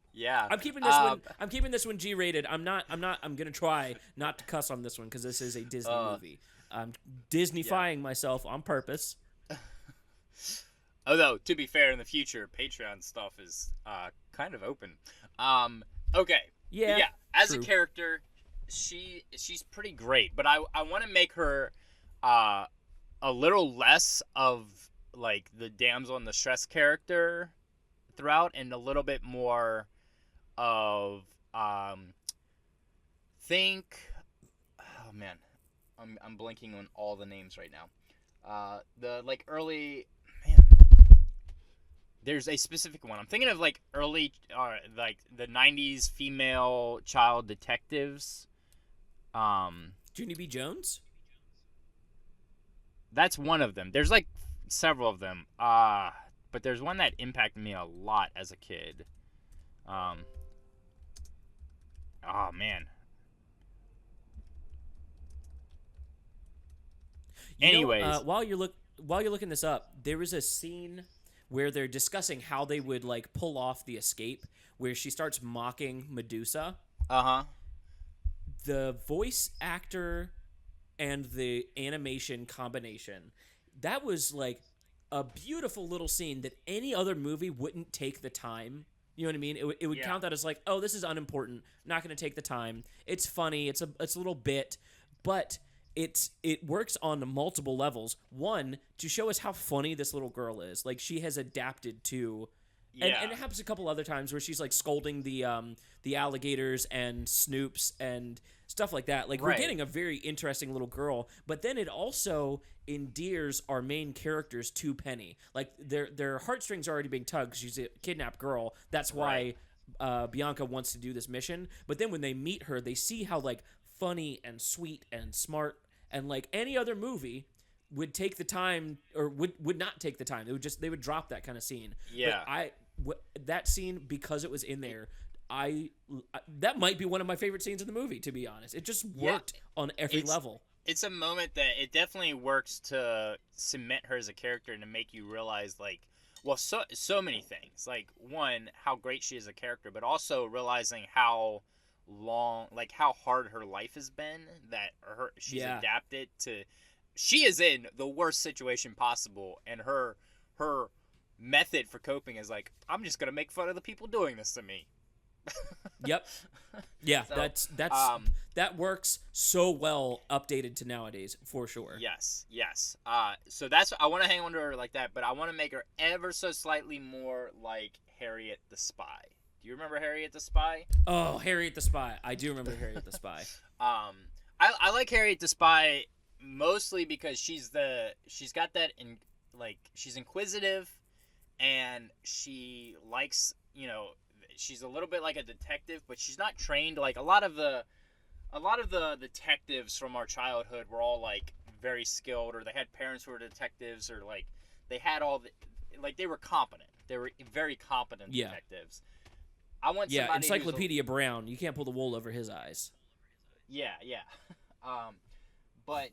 Speaker 2: I'm keeping this one. I'm keeping this one G-rated. I'm gonna try not to cuss on this one because this is a Disney movie. I'm Disney-fying myself on purpose.
Speaker 3: Although, to be fair, in the future, Patreon stuff is kind of open. Okay.
Speaker 2: Yeah.
Speaker 3: Yeah. As
Speaker 2: true.
Speaker 3: a character, she's pretty great, but I want to make her a little less of like the damsel in distress character throughout, and a little bit more of think. Oh man, I'm blanking on all the names right now. The like early. There's a specific one. I'm thinking of like early, like the '90s female child detectives.
Speaker 2: Junie B. Jones.
Speaker 3: That's one of them. There's like several of them. But there's one that impacted me a lot as a kid. Oh man. Anyways,
Speaker 2: while you're looking this up, there was a scene where they're discussing how they would like pull off the escape, where she starts mocking Medusa. The voice actor and the animation combination, that was like a beautiful little scene that any other movie wouldn't take the time. You know what I mean? It would count that as like, oh, this is unimportant. Not going to take the time. It's funny. It's a little bit, but it works on multiple levels. One, to show us how funny this little girl is. Like she has adapted to, and it happens a couple other times where she's like scolding the alligators and Snoops and stuff like that. Like we're getting a very interesting little girl, but then it also endears our main characters to Penny. Like their heartstrings are already being tugged 'cause she's a kidnapped girl. That's why Bianca wants to do this mission. But then when they meet her, they see how like funny and sweet and smart, and like any other movie would take the time or would not take the time. They would drop that kind of scene.
Speaker 3: Yeah.
Speaker 2: But that scene, because it was in there, that might be one of my favorite scenes in the movie, to be honest. It just worked on every level.
Speaker 3: It's a moment that it definitely works to cement her as a character and to make you realize like, well, so many things. Like one, how great she is a character, but also realizing how how hard her life has been, that she's adapted to. She is in the worst situation possible, and her method for coping is like, I'm just gonna make fun of the people doing this to me.
Speaker 2: Yep. Yeah, so, that works so well updated to nowadays for sure.
Speaker 3: Yes. So that's I want to hang on to her like that, but I want to make her ever so slightly more like Harriet the Spy. Do you remember Harriet the Spy?
Speaker 2: Oh, Harriet the Spy. I do remember Harriet the Spy.
Speaker 3: I like Harriet the Spy mostly because she's got that she's inquisitive, and she likes, she's a little bit like a detective, but she's not trained like a lot of the detectives from our childhood were all like very skilled, or they had parents who were detectives, or like they had they were competent. They were very competent detectives. I want somebody
Speaker 2: Encyclopedia Brown. You can't pull the wool over his eyes.
Speaker 3: Yeah. But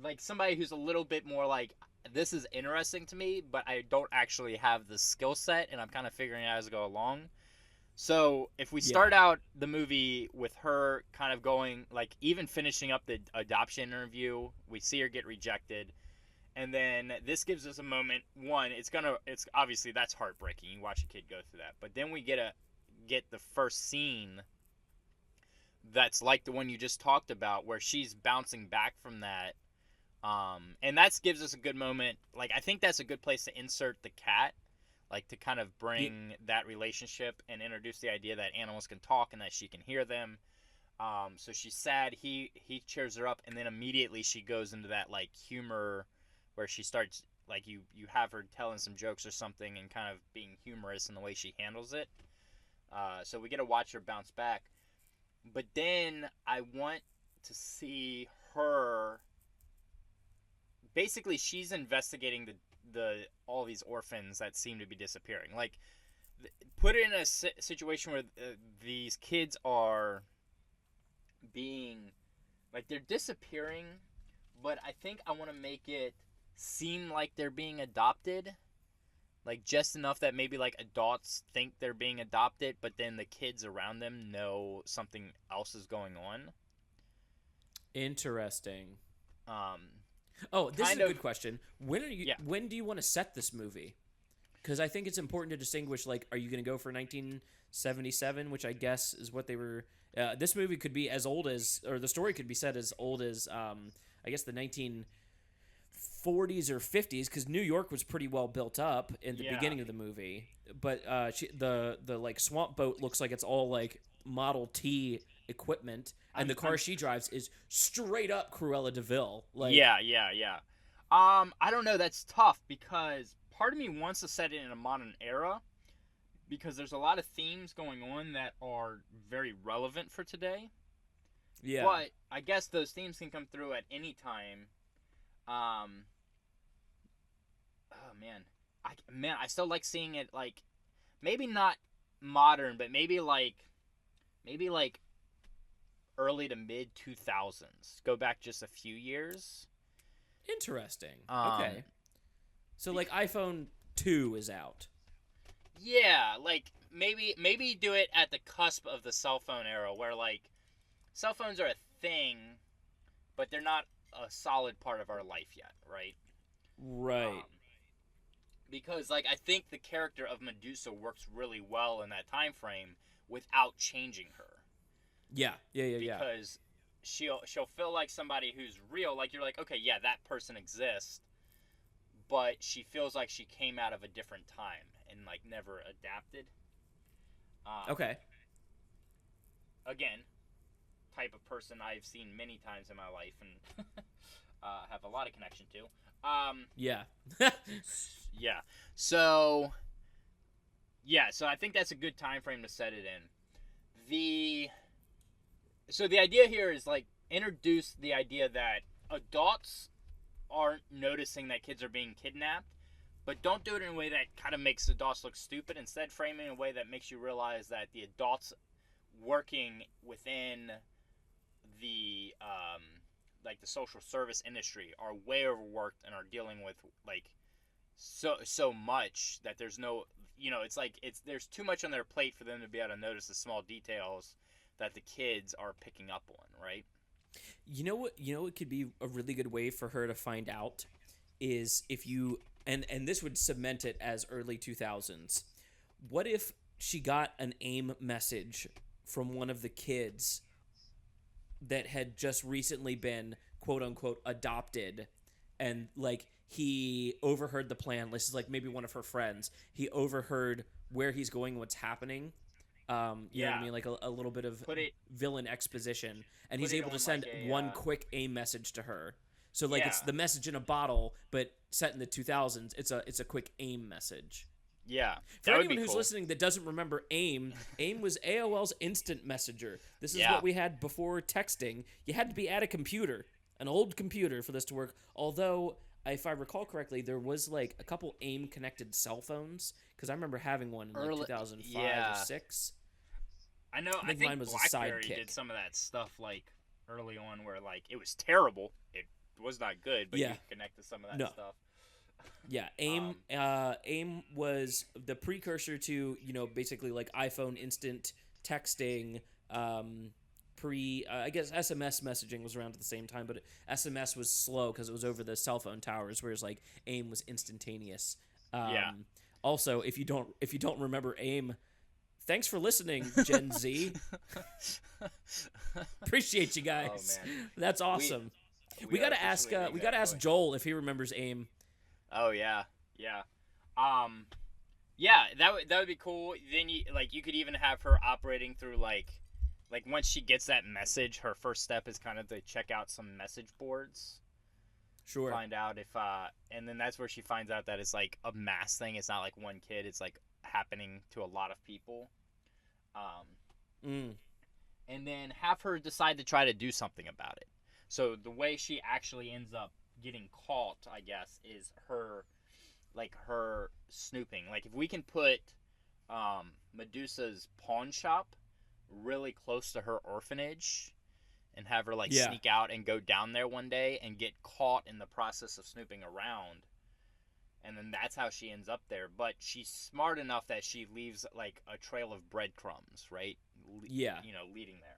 Speaker 3: like somebody who's a little bit more like, this is interesting to me, but I don't actually have the skill set, and I'm kind of figuring it out as I go along. So if we start out the movie with her kind of going, like, even finishing up the adoption interview, we see her get rejected, and then this gives us a moment. One, it's obviously that's heartbreaking. You watch a kid go through that, but then we get the first scene that's like the one you just talked about, where she's bouncing back from that. And that gives us a good moment. Like, I think that's a good place to insert the cat, like to kind of bring that relationship and introduce the idea that animals can talk and that she can hear them. So she's sad. He cheers her up, and then immediately she goes into that like humor where she starts, like, you have her telling some jokes or something and kind of being humorous in the way she handles it. So we get to watch her bounce back. But then I want to see her. Basically, she's investigating the all these orphans that seem to be disappearing. Like, put it in a situation where these kids are being, like, they're disappearing, but I think I want to make it seem like they're being adopted. Like, just enough that maybe, like, adults think they're being adopted, but then the kids around them know something else is going on.
Speaker 2: Interesting. This is a good question. When do you want to set this movie? Because I think it's important to distinguish, like, are you going to go for 1977, which I guess is what they were... this movie could be as old as... Or the story could be set as old as, I guess, the 1940s or 50s, because New York was pretty well built up in the beginning of the movie. But the like, swamp boat looks like it's all, like, Model T equipment, and the car she drives is straight up Cruella de Vil. Like,
Speaker 3: yeah. I don't know. That's tough, because part of me wants to set it in a modern era, because there's a lot of themes going on that are very relevant for today. Yeah. But I guess those themes can come through at any time. Oh man, I still like seeing it, like, maybe not modern, but maybe like early to mid 2000s. Go back just a few years.
Speaker 2: Interesting. Okay. So like iPhone 2 is out.
Speaker 3: Yeah, like maybe do it at the cusp of the cell phone era, where like cell phones are a thing, but they're not a solid part of our life yet, right?
Speaker 2: Right.
Speaker 3: Because like I think the character of Medusa works really well in that time frame without changing her.
Speaker 2: Yeah.
Speaker 3: Because she'll feel like somebody who's real. Like, you're like, okay, yeah, that person exists, but she feels like she came out of a different time and like never adapted.
Speaker 2: Okay.
Speaker 3: Again, type of person I've seen many times in my life and have a lot of connection to.
Speaker 2: Yeah.
Speaker 3: Yeah. So I think that's a good time frame to set it in. So the idea here is, like, introduce the idea that adults aren't noticing that kids are being kidnapped, but don't do it in a way that kind of makes adults look stupid. Instead, frame it in a way that makes you realize that the adults working within the like the social service industry are way overworked and are dealing with like so much that there's no, it's like there's too much on their plate for them to be able to notice the small details that the kids are picking up on, right?
Speaker 2: You know what could be a really good way for her to find out is if you and this would cement it as early 2000s. What if she got an AIM message from one of the kids that had just recently been quote unquote adopted, and like he overheard the plan. This is like maybe one of her friends. He overheard where he's going, what's happening. You know what I mean? Like a little bit of villain exposition. And he's able to send one quick AIM message to her. So like it's the message in a bottle, but set in the 2000s. It's a quick AIM message.
Speaker 3: Yeah.
Speaker 2: For anyone who's listening that doesn't remember AIM, AIM was AOL's instant messenger. This is what we had before texting. You had to be at a computer, an old computer, for this to work. Although, if I recall correctly, there was like a couple AIM connected cell phones, because I remember having one in like 2005 or 6.
Speaker 3: I know. I think mine was BlackBerry did some of that stuff like early on, where like it was terrible. It was not good, but you could connect to some of that stuff.
Speaker 2: Yeah, AIM AIM was the precursor to, basically like iPhone instant texting. I guess SMS messaging was around at the same time, but SMS was slow because it was over the cell phone towers, whereas like AIM was instantaneous. Also, if you don't remember AIM, thanks for listening, Gen Z. Appreciate you guys. Oh, man. That's awesome. We gotta ask Joel if he remembers AIM.
Speaker 3: Oh yeah. That would be cool. Then you could even have her operating through like once she gets that message, her first step is kind of to check out some message boards.
Speaker 2: Sure.
Speaker 3: Find out if and then that's where she finds out that it's like a mass thing. It's not like one kid. It's like happening to a lot of people. And then have her decide to try to do something about it. So the way she actually ends up getting caught, I guess, is her snooping. Like if we can put Medusa's pawn shop really close to her orphanage and have her sneak out and go down there one day and get caught in the process of snooping around, and then that's how she ends up there. But she's smart enough that she leaves like a trail of breadcrumbs, right? Leading there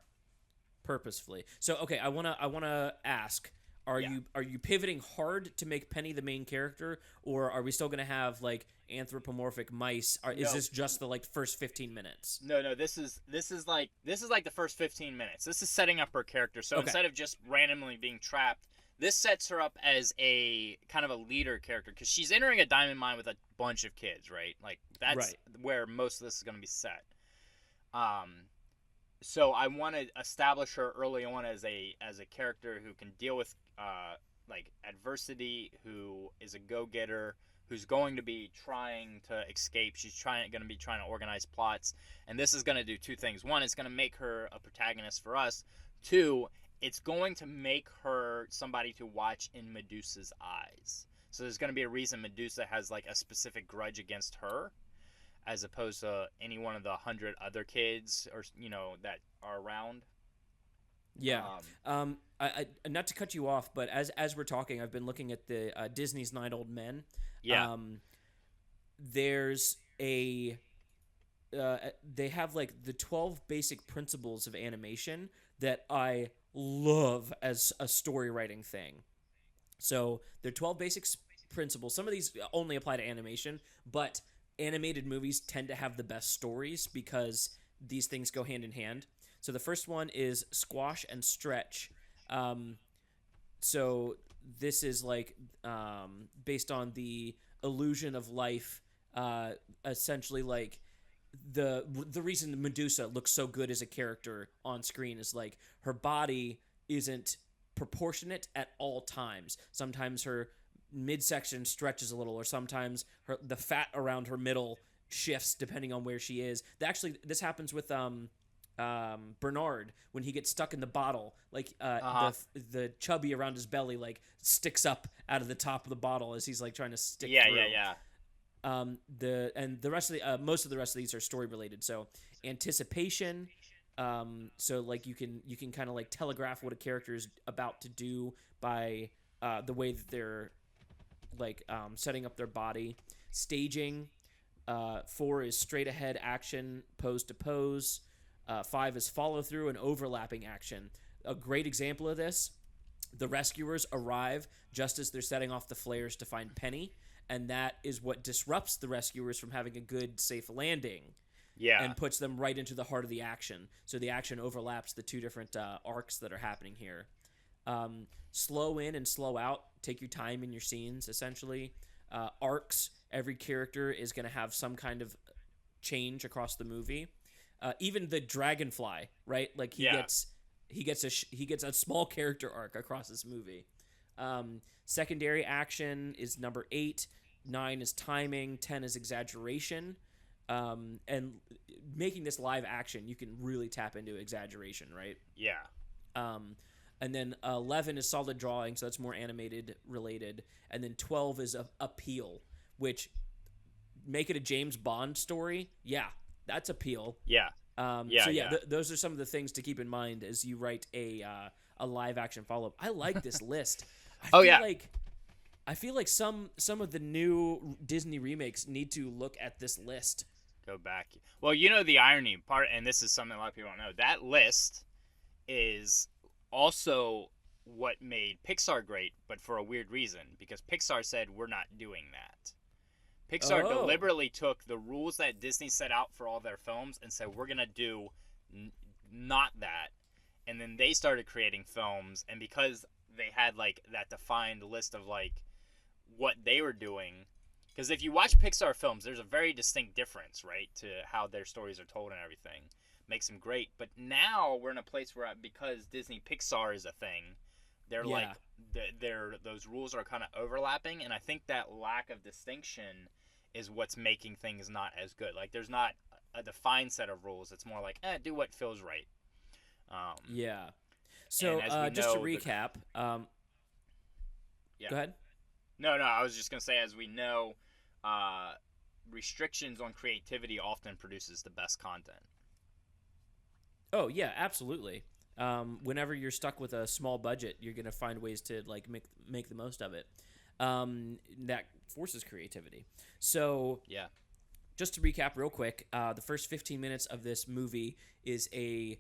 Speaker 2: purposefully. So okay, I wanna ask, are you pivoting hard to make Penny the main character, or are we still gonna have like anthropomorphic mice? Is this just the first 15 minutes?
Speaker 3: No. This is like the first 15 minutes. This is setting up her character. So instead of just randomly being trapped, this sets her up as a kind of a leader character, because she's entering a diamond mine with a bunch of kids, right? Like that's where most of this is gonna be set. So I want to establish her early on as a character who can deal with adversity, who is a go-getter, who's going to be trying to escape. She's going to be trying to organize plots, and this is going to do two things. One, it's going to make her a protagonist for us. Two, it's going to make her somebody to watch in Medusa's eyes. So there's going to be a reason Medusa has like a specific grudge against her, as opposed to any one of the 100 other kids or that are around.
Speaker 2: Yeah. I not to cut you off, but as we're talking, I've been looking at the Disney's Nine Old Men.
Speaker 3: Yeah.
Speaker 2: There's they have like the 12 basic principles of animation that I love as a story writing thing. So they're 12 basic principles. Some of these only apply to animation, but animated movies tend to have the best stories because these things go hand in hand. So the first one is squash and stretch. So this is based on the illusion of life. Essentially, like the reason Medusa looks so good as a character on screen is like her body isn't proportionate at all times. Sometimes her midsection stretches a little, or sometimes the fat around her middle shifts depending on where she is. Actually, this happens with Bernard when he gets stuck in the bottle. Like the chubby around his belly sticks up out of the top of the bottle as he's trying to stick through. The rest of the most of the rest of these are story related. So anticipation. So you can kind of telegraph what a character is about to do by the way that they're setting up their body. Staging. 4 is straight ahead action, pose to pose. 5 is follow through and overlapping action. A great example of this: the rescuers arrive just as they're setting off the flares to find Penny, and that is what disrupts the rescuers from having a good, safe landing.
Speaker 3: Yeah.
Speaker 2: And puts them right into the heart of the action. So the action overlaps the two different arcs that are happening here. Slow in and slow out. Take your time in your scenes, essentially. Arcs. Every character is going to have some kind of change across the movie. Even the Dragonfly, right? Like he gets a small character arc across this movie. Secondary action is number 8. 9 is timing. 10 is exaggeration. And making this live action, you can really tap into exaggeration, right?
Speaker 3: Yeah.
Speaker 2: And then 11 is solid drawing, so that's more animated related. And then 12 is appeal, which make it a James Bond story. Yeah, that's appeal.
Speaker 3: Yeah.
Speaker 2: Those are some of the things to keep in mind as you write a live action follow up. I like this list. I feel like some of the new Disney remakes need to look at this list.
Speaker 3: Go back. Well, you know the irony part, and this is something a lot of people don't know. That list is also what made Pixar great, but for a weird reason, because Pixar said we're not doing that. Pixar deliberately took the rules that Disney set out for all their films and said we're going to do not that. And then they started creating films, and because they had like that defined list of like what they were doing, because if you watch Pixar films, there's a very distinct difference, right, to how their stories are told and everything. Makes them great. But now we're in a place where, because Disney Pixar is a thing, they're like those rules are kind of overlapping, and I think that lack of distinction is what's making things not as good. Like there's not a defined set of rules. It's more like do what feels right.
Speaker 2: So just to recap, go ahead.
Speaker 3: No, I was just gonna say, as we know, restrictions on creativity often produces the best content.
Speaker 2: Oh yeah, absolutely. Whenever you're stuck with a small budget, you're gonna find ways to like make the most of it. That forces creativity. So just to recap real quick, the first 15 minutes of this movie is a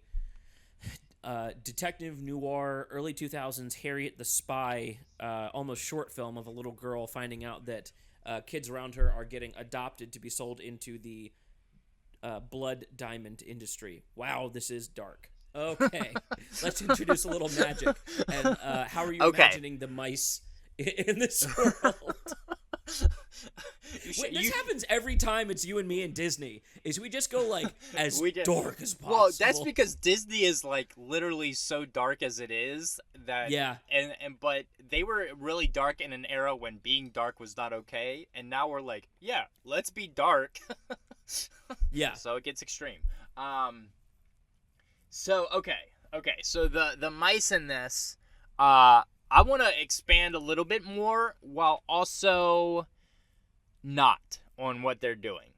Speaker 2: detective noir, early 2000s Harriet the Spy, almost short film of a little girl finding out that kids around her are getting adopted to be sold into the blood diamond industry. Wow, this is dark. Okay, let's introduce a little magic. And how are you imagining the mice in this world? This happens every time it's you and me and Disney. Is we just go like as dark as possible.
Speaker 3: Well, that's because Disney is like literally so dark as it is that but they were really dark in an era when being dark was not okay, and now we're like, let's be dark. So it gets extreme. So the mice in this, I want to expand a little bit more while also not on what they're doing.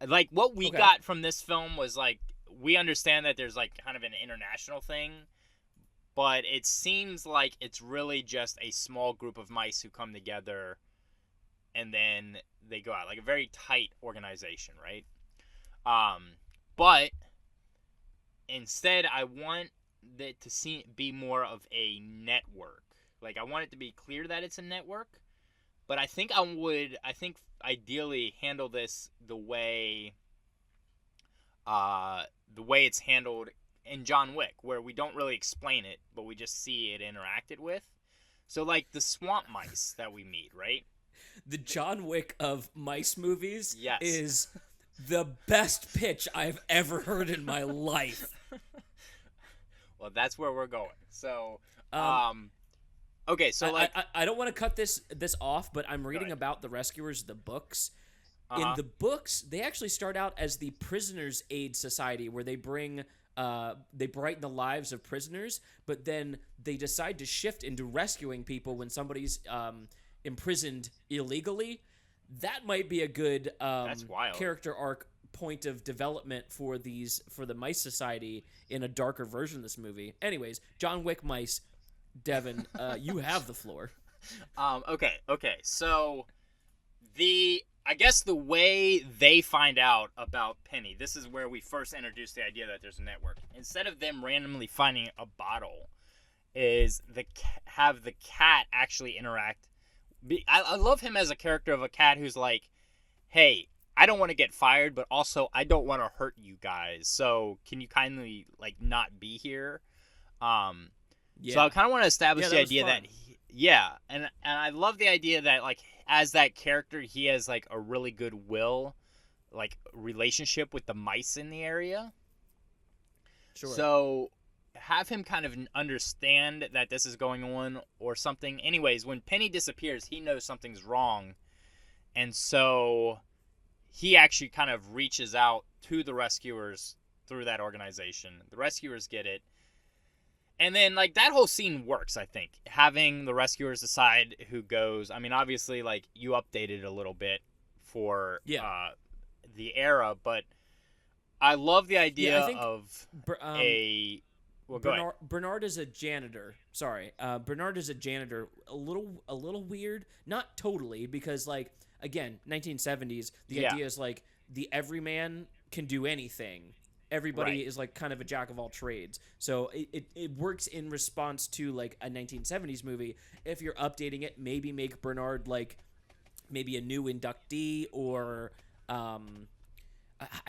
Speaker 3: Like what we got from this film was like, we understand that there's like kind of an international thing, but it seems like it's really just a small group of mice who come together and then they go out, like a very tight organization, right? But instead I want it to be more of a network. Like I want it to be clear that it's a network, but I think ideally handle this the way it's handled in John Wick, where we don't really explain it, but we just see it interacted with. So like the swamp mice that we meet, right?
Speaker 2: The John Wick of mice movies is the best pitch I've ever heard in my life.
Speaker 3: Well, that's where we're going. So,
Speaker 2: okay, so like I don't want to cut this off, but I'm reading about the Rescuers, the books. In the books, they actually start out as the Prisoners' Aid Society, where they brighten the lives of prisoners, but then they decide to shift into rescuing people when somebody's imprisoned illegally. That might be a good character arc point of development for the Mice Society in a darker version of this movie. Anyways, John Wick mice. Devin, you have the floor.
Speaker 3: Okay. So I guess the way they find out about Penny, this is where we first introduce the idea that there's a network. Instead of them randomly finding a bottle, is have the cat actually interact. I love him as a character of a cat who's like, hey, I don't want to get fired, but also I don't want to hurt you guys. So can you kindly like not be here?
Speaker 2: Yeah.
Speaker 3: So I kind of want to establish the idea that and I love the idea that like as that character he has like a really good will, like relationship with the mice in the area.
Speaker 2: Sure.
Speaker 3: So have him kind of understand that this is going on or something. Anyways, when Penny disappears, he knows something's wrong. And so he actually kind of reaches out to the rescuers through that organization. The rescuers get it. And then, like, that whole scene works, I think. Having the rescuers decide who goes. I mean, obviously, like, you updated a little bit for the era, but I love the idea of
Speaker 2: Bernard is a janitor. Sorry. Bernard is a janitor. A little weird. Not totally, because, like, again, 1970s, the idea is, like, the everyman can do anything. Everybody is like kind of a jack of all trades. So it works in response to like a 1970s movie. If you're updating it, maybe make Bernard like maybe a new inductee or I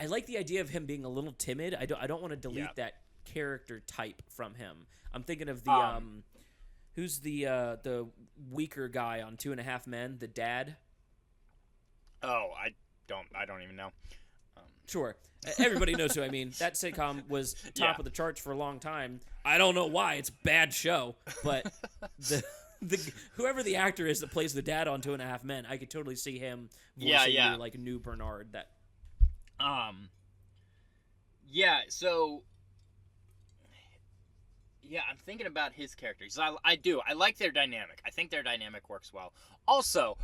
Speaker 2: like the idea of him being a little timid. I don't want to delete that character type from him. I'm thinking of the who's the weaker guy on 2.5 Men, the dad?
Speaker 3: Oh, I don't even know.
Speaker 2: Sure. Everybody knows who I mean. That sitcom was top of the charts for a long time. I don't know why. It's a bad show. But the whoever the actor is that plays the dad on 2.5 Men, I could totally see him voicing like a new Bernard. So
Speaker 3: I'm thinking about his character. Because I like their dynamic. I think their dynamic works well. Also,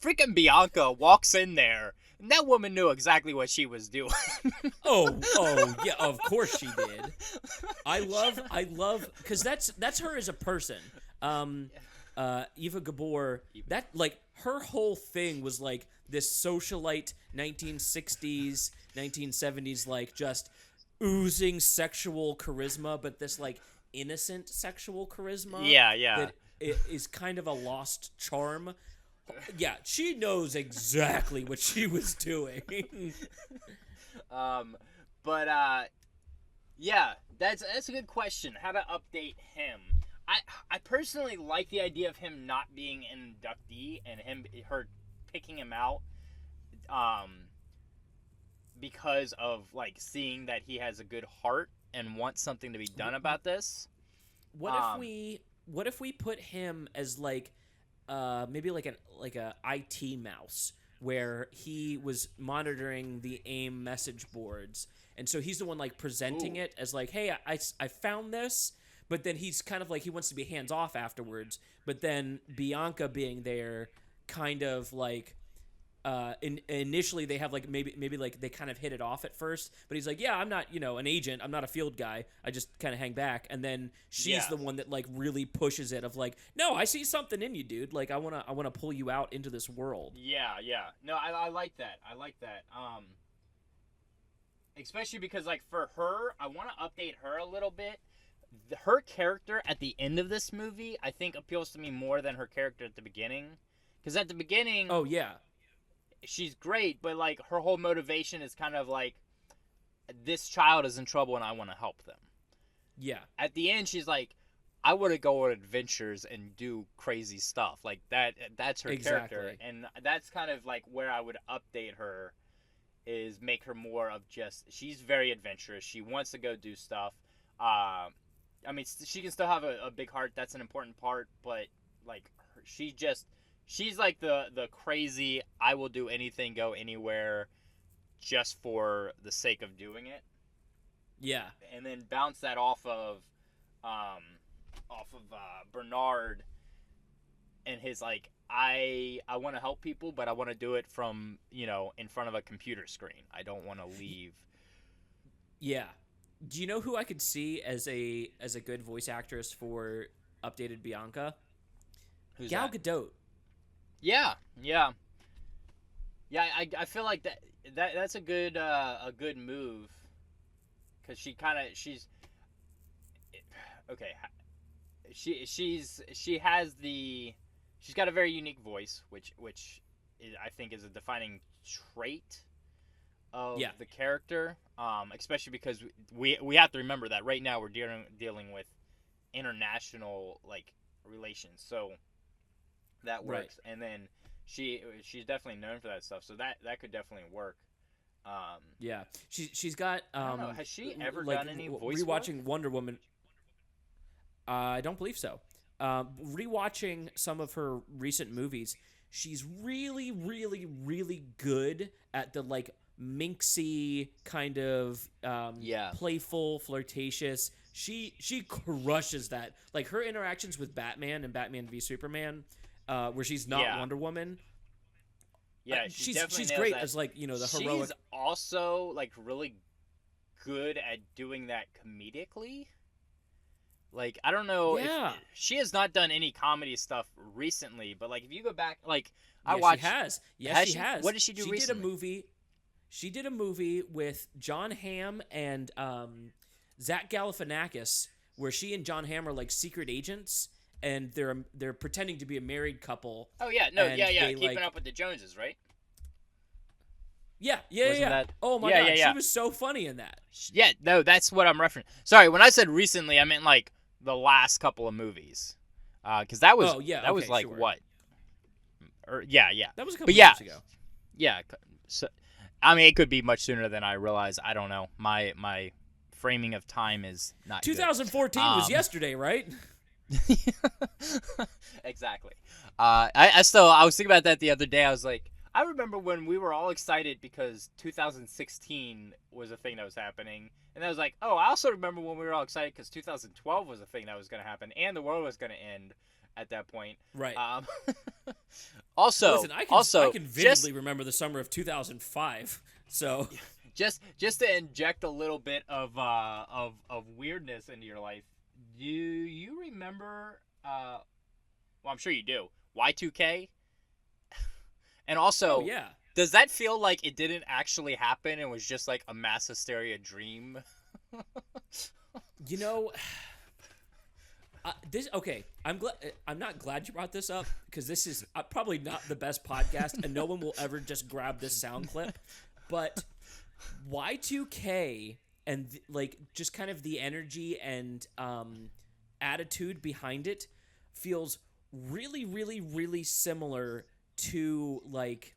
Speaker 3: freaking Bianca walks in there, and that woman knew exactly what she was doing.
Speaker 2: oh yeah, of course she did. I love because that's her as a person. Eva Gabor, that like her whole thing was like this socialite 1960s, 1970s like just oozing sexual charisma, but this like innocent sexual charisma.
Speaker 3: Yeah.
Speaker 2: That is kind of a lost charm. Yeah, she knows exactly what she was doing.
Speaker 3: That's a good question. How to update him? I personally like the idea of him not being an inductee and her picking him out, because of like seeing that he has a good heart and wants something to be done about this.
Speaker 2: What if we put him as like maybe like a IT mouse where he was monitoring the AIM message boards, and so he's the one like presenting it as like, hey, I found this, but then he's kind of like he wants to be hands off afterwards, but then Bianca being there kind of like initially they have like maybe like they kind of hit it off at first, but he's like, yeah, I'm not an agent, I'm not a field guy, I just kind of hang back, and then she's the one that like really pushes it of like, no, I see something in you, dude, like I want to pull you out into this world.
Speaker 3: No, I like that. Especially because like for her, I want to update her a little bit. Her character at the end of this movie I think appeals to me more than her character at the beginning, because at the beginning she's great, but like her whole motivation is kind of like, this child is in trouble and I want to help them.
Speaker 2: Yeah.
Speaker 3: At the end, she's like, I want to go on adventures and do crazy stuff. Like that's her character. And that's kind of like where I would update her, is make her more of just, she's very adventurous. She wants to go do stuff. I mean, she can still have a big heart. That's an important part, but like she's like the crazy, I will do anything, go anywhere just for the sake of doing it.
Speaker 2: Yeah.
Speaker 3: And then bounce that off of Bernard and his like, I want to help people, but I want to do it from, in front of a computer screen. I don't want to leave.
Speaker 2: Yeah. Do you know who I could see as a good voice actress for updated Bianca?
Speaker 3: Who's
Speaker 2: Gal
Speaker 3: that?
Speaker 2: Gadot.
Speaker 3: Yeah. I feel like that's a good move, because she's got a very unique voice, which I think is a defining trait of the character, especially because we have to remember that right now we're dealing with international like relations, so that works. Right. And then she's definitely known for that stuff, so that could definitely work.
Speaker 2: Yeah, she's got.
Speaker 3: I don't know, has she ever done any voice
Speaker 2: rewatching
Speaker 3: work?
Speaker 2: Wonder Woman? I don't believe so. Rewatching some of her recent movies, she's really, really, really good at the like minxy kind of playful, flirtatious. She crushes that. Like her interactions with Batman and Batman v Superman, where she's not Wonder Woman.
Speaker 3: Yeah,
Speaker 2: she's great as like, you know, the heroic.
Speaker 3: She's also like really good at doing that comedically. Like, I don't know if she has not done any comedy stuff recently, but like if you go back, like I watched.
Speaker 2: She has. Yes, she has.
Speaker 3: What did she do recently?
Speaker 2: She did a movie with John Hamm and Zach Galifianakis, where she and John Hamm are like secret agents, and they're pretending to be a married couple.
Speaker 3: Oh yeah, Keeping Up with the Joneses, right?
Speaker 2: Yeah. Oh my god, she was so funny in that.
Speaker 3: Yeah, no, that's what I'm referencing. Sorry, when I said recently, I meant like the last couple of movies, because that was was like
Speaker 2: sure.
Speaker 3: what? Yeah.
Speaker 2: That was a couple years ago.
Speaker 3: Yeah, so I mean, it could be much sooner than I realize. I don't know. My framing of time is not
Speaker 2: 2014
Speaker 3: good.
Speaker 2: was yesterday, right?
Speaker 3: Exactly. I was thinking about that the other day. I was like, I remember when we were all excited because 2016 was a thing that was happening. And I was like, oh, I also remember when we were all excited because 2012 was a thing that was going to happen and the world was going to end at that point.
Speaker 2: Right.
Speaker 3: Also,
Speaker 2: listen, I can vividly remember the summer of 2005. So
Speaker 3: just to inject a little bit of weirdness into your life, do you remember, well, I'm sure you do, Y2K? And also, does that feel like it didn't actually happen and was just like a mass hysteria dream?
Speaker 2: You know, I'm not glad you brought this up because this is probably not the best podcast and no one will ever just grab this sound clip. But Y2K and like just kind of the energy and attitude behind it feels really, really, really similar to like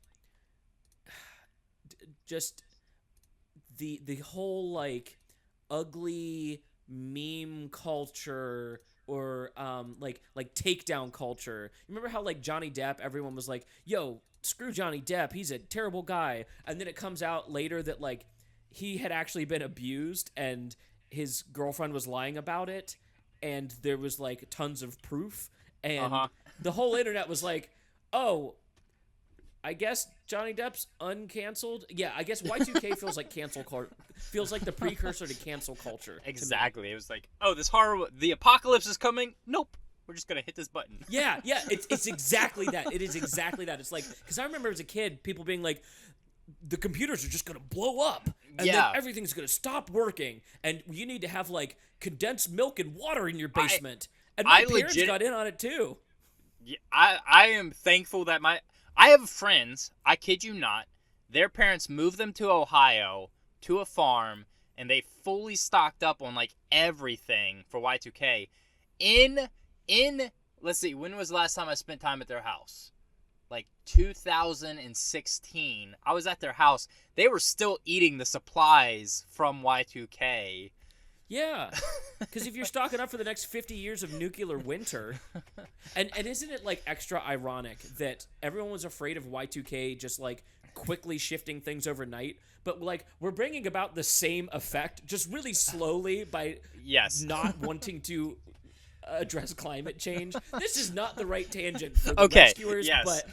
Speaker 2: just the whole like ugly meme culture or like takedown culture. You remember how like Johnny Depp, everyone was like, yo, screw Johnny Depp, he's a terrible guy, and then it comes out later that like he had actually been abused and his girlfriend was lying about it and there was like tons of proof and the whole internet was like, oh, I guess Johnny Depp's uncanceled. Yeah, I guess Y2K feels like feels like the precursor to cancel culture.
Speaker 3: Exactly. It was like, oh, this horror, the apocalypse is coming. Nope, we're just gonna hit this button.
Speaker 2: Yeah. It's exactly that. It is exactly that. It's like, because I remember as a kid, people being like, the computers are just gonna blow up, and then everything's gonna stop working, and you need to have like condensed milk and water in your basement. And my parents got in on it too.
Speaker 3: Yeah, I am thankful that I have friends, I kid you not, their parents moved them to Ohio, to a farm, and they fully stocked up on, like, everything for Y2K. Let's see, when was the last time I spent time at their house? Like, 2016. I was at their house. They were still eating the supplies from Y2K.
Speaker 2: Yeah, because if you're stocking up for the next 50 years of nuclear winter, and isn't it like extra ironic that everyone was afraid of Y2K just like quickly shifting things overnight, but like we're bringing about the same effect just really slowly by not wanting to address climate change. This is not the right tangent for the rescuers.
Speaker 3: But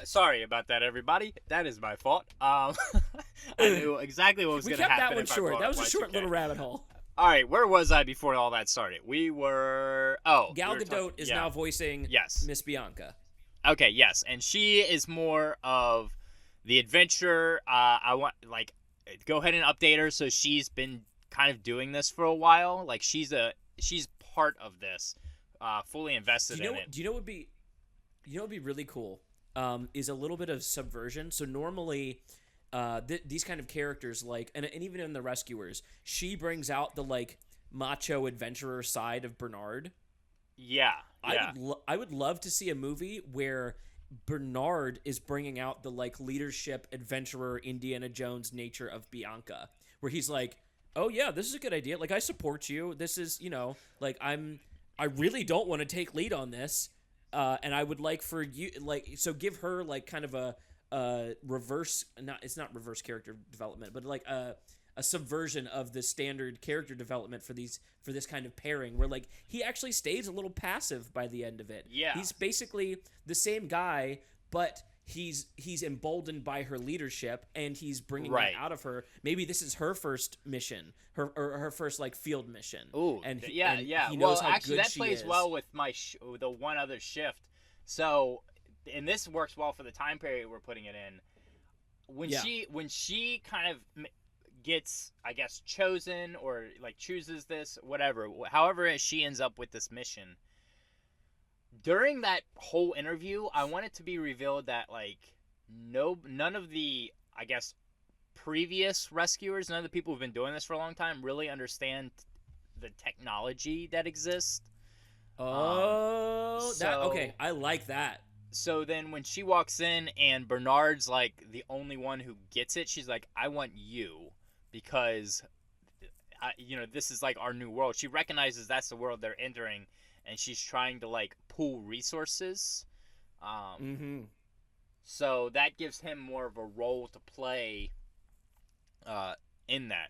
Speaker 3: sorry about that, everybody. That is my fault. I knew exactly what was going to happen.
Speaker 2: We kept that one short. That was a short little rabbit hole.
Speaker 3: All right, where was I before all that started? We were
Speaker 2: Gal Gadot is now voicing Miss Bianca.
Speaker 3: Okay, yes, and she is more of the adventure. I want go ahead and update her. So she's been kind of doing this for a while. Like she's part of this, fully invested in it.
Speaker 2: Do you know what would be really cool? Is a little bit of subversion. So normally, these kind of characters, like, and even in the Rescuers, she brings out the like macho adventurer side of Bernard.
Speaker 3: Yeah.
Speaker 2: I would love to see a movie where Bernard is bringing out the like leadership, adventurer, Indiana Jones nature of Bianca, where he's like, "Oh yeah, this is a good idea. Like I support you. This is, like I really don't want to take lead on this, and I would like for you so give her like kind of a reverse. It's not reverse character development, but like a subversion of the standard character development for this kind of pairing, where like he actually stays a little passive by the end of it.
Speaker 3: Yeah,
Speaker 2: he's basically the same guy, but he's emboldened by her leadership, and he's bringing it out of her. Maybe this is her first mission, her first like field mission.
Speaker 3: Ooh,
Speaker 2: and
Speaker 3: he knows how actually, good that plays well with the one other shift. So, and this works well for the time period we're putting it in. When she kind of gets, I guess, chosen or like chooses this, whatever, however she ends up with this mission. During that whole interview, I want it to be revealed that like none of the, I guess, previous rescuers, none of the people who've been doing this for a long time really understand the technology that exists.
Speaker 2: Okay, I like that.
Speaker 3: So then when she walks in and Bernard's like the only one who gets it, she's like, I want you because, this is like our new world. She recognizes that's the world they're entering, and she's trying to like pool resources. So that gives him more of a role to play in that.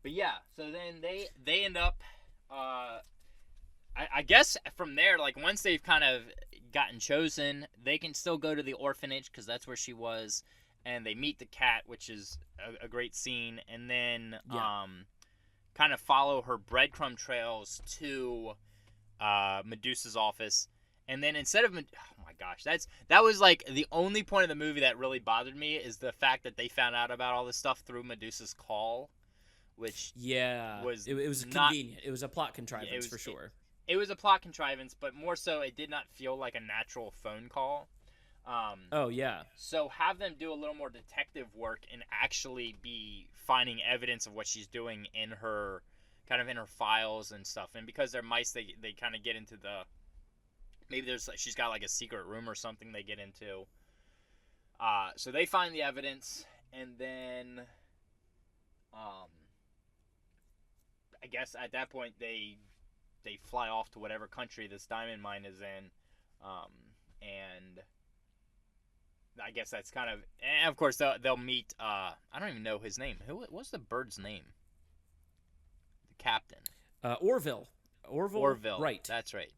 Speaker 3: But yeah, so then they end up, I guess from there, like once they've kind of gotten chosen, they can still go to the orphanage because that's where she was, and they meet the cat, which is a great scene, and then kind of follow her breadcrumb trails to Medusa's office. And then instead of, oh my gosh, that was like the only point of the movie that really bothered me, is the fact that they found out about all this stuff through Medusa's call, which was
Speaker 2: it was convenient. It was a plot contrivance for sure.
Speaker 3: It was a plot contrivance, but more so, it did not feel like a natural phone call. So have them do a little more detective work and actually be finding evidence of what she's doing in her files and stuff. And because they're mice, they kind of get into maybe she's got like a secret room or something they get into. So they find the evidence, and then I guess at that point they fly off to whatever country this diamond mine is in, and I guess that's kind of, and of course they'll meet. I don't even know his name. What's the bird's name? The captain.
Speaker 2: Orville. Right.
Speaker 3: That's right.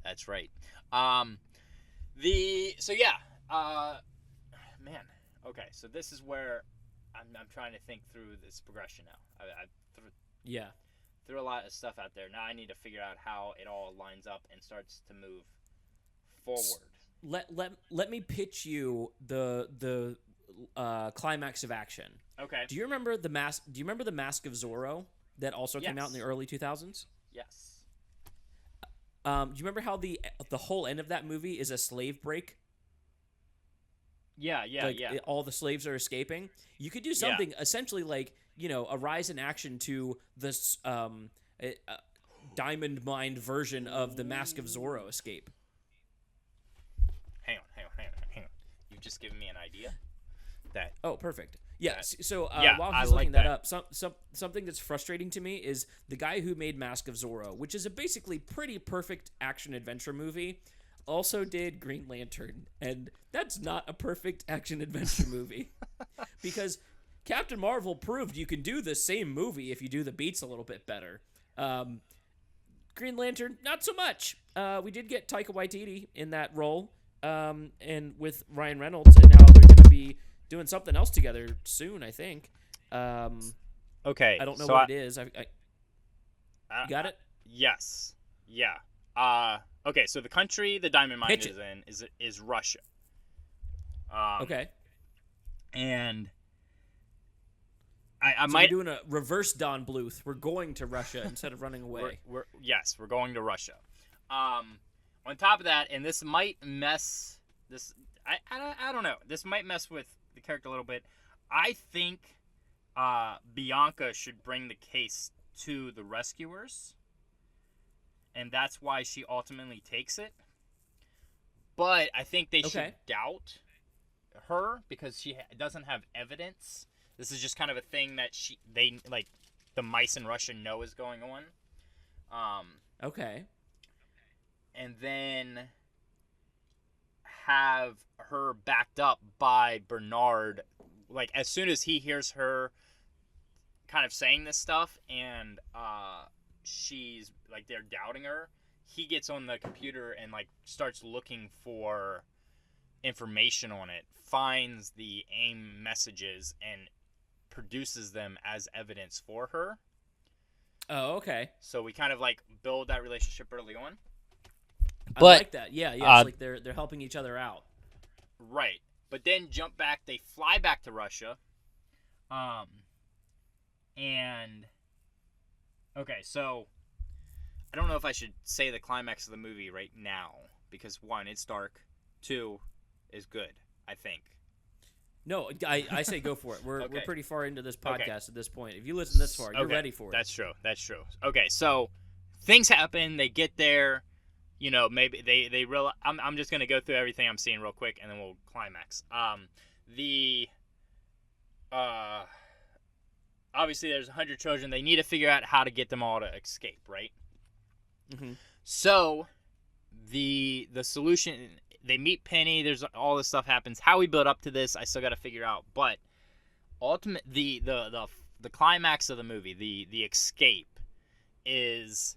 Speaker 3: That's right. Man. Okay, so this is where I'm trying to think through this progression now. I threw a lot of stuff out there. Now I need to figure out how it all lines up and starts to move forward.
Speaker 2: Let me pitch you the climax of action.
Speaker 3: Okay.
Speaker 2: Do you remember the Mask of Zorro that also came out in the early 2000s?
Speaker 3: Yes.
Speaker 2: Do you remember how the whole end of that movie is a slave break?
Speaker 3: Yeah.
Speaker 2: All the slaves are escaping. You could do something essentially like, a rise in action to this diamond mined version of the Mask of Zorro escape.
Speaker 3: Hang on. You've just given me an idea.
Speaker 2: Oh, perfect. Yes. So while
Speaker 3: I
Speaker 2: he's looking
Speaker 3: like
Speaker 2: that up, something that's frustrating to me is the guy who made Mask of Zorro, which is a basically pretty perfect action adventure movie, also did Green Lantern, and that's not a perfect action adventure movie because Captain Marvel proved you can do the same movie if you do the beats a little bit better. Green Lantern, not so much. We did get Taika Waititi in that role, and with Ryan Reynolds, and now they're going to be doing something else together soon, I think.
Speaker 3: Okay.
Speaker 2: I don't know what it is. I got it?
Speaker 3: Yes. Yeah. Okay, so the country the diamond mine is in is Russia.
Speaker 2: Okay.
Speaker 3: And
Speaker 2: we're doing a reverse Don Bluth. We're going to Russia instead of running away.
Speaker 3: We're going to Russia. On top of that, and this might mess this. I don't know. This might mess with the character a little bit. I think Bianca should bring the case to the rescuers, and that's why she ultimately takes it. But I think they should doubt her because she doesn't have evidence. This is just kind of a thing that the mice in Russia know is going on.
Speaker 2: Okay.
Speaker 3: And then have her backed up by Bernard. Like, as soon as he hears her kind of saying this stuff and she's, like, they're doubting her, he gets on the computer and, like, starts looking for information on it, finds the AIM messages, and produces them as evidence for her.
Speaker 2: Oh, okay.
Speaker 3: So we kind of, like, build that relationship early on.
Speaker 2: I like that. Yeah. It's like they're helping each other out.
Speaker 3: Right. But then jump back. They fly back to Russia. And okay, so I don't know if I should say the climax of the movie right now because 1, it's dark. 2, is good, I think.
Speaker 2: No, I say go for it. We're pretty far into this podcast at this point. If you listen this far, you're ready for it.
Speaker 3: That's true. Okay, so things happen. They get there. You know, maybe they realize. I'm just gonna go through everything I'm seeing real quick, and then we'll climax. Obviously there's 100 children. They need to figure out how to get them all to escape, right?
Speaker 2: Mm-hmm.
Speaker 3: So the solution. They meet Penny. There's all this stuff happens. How we build up to this, I still got to figure out. But the climax of the movie, the escape, is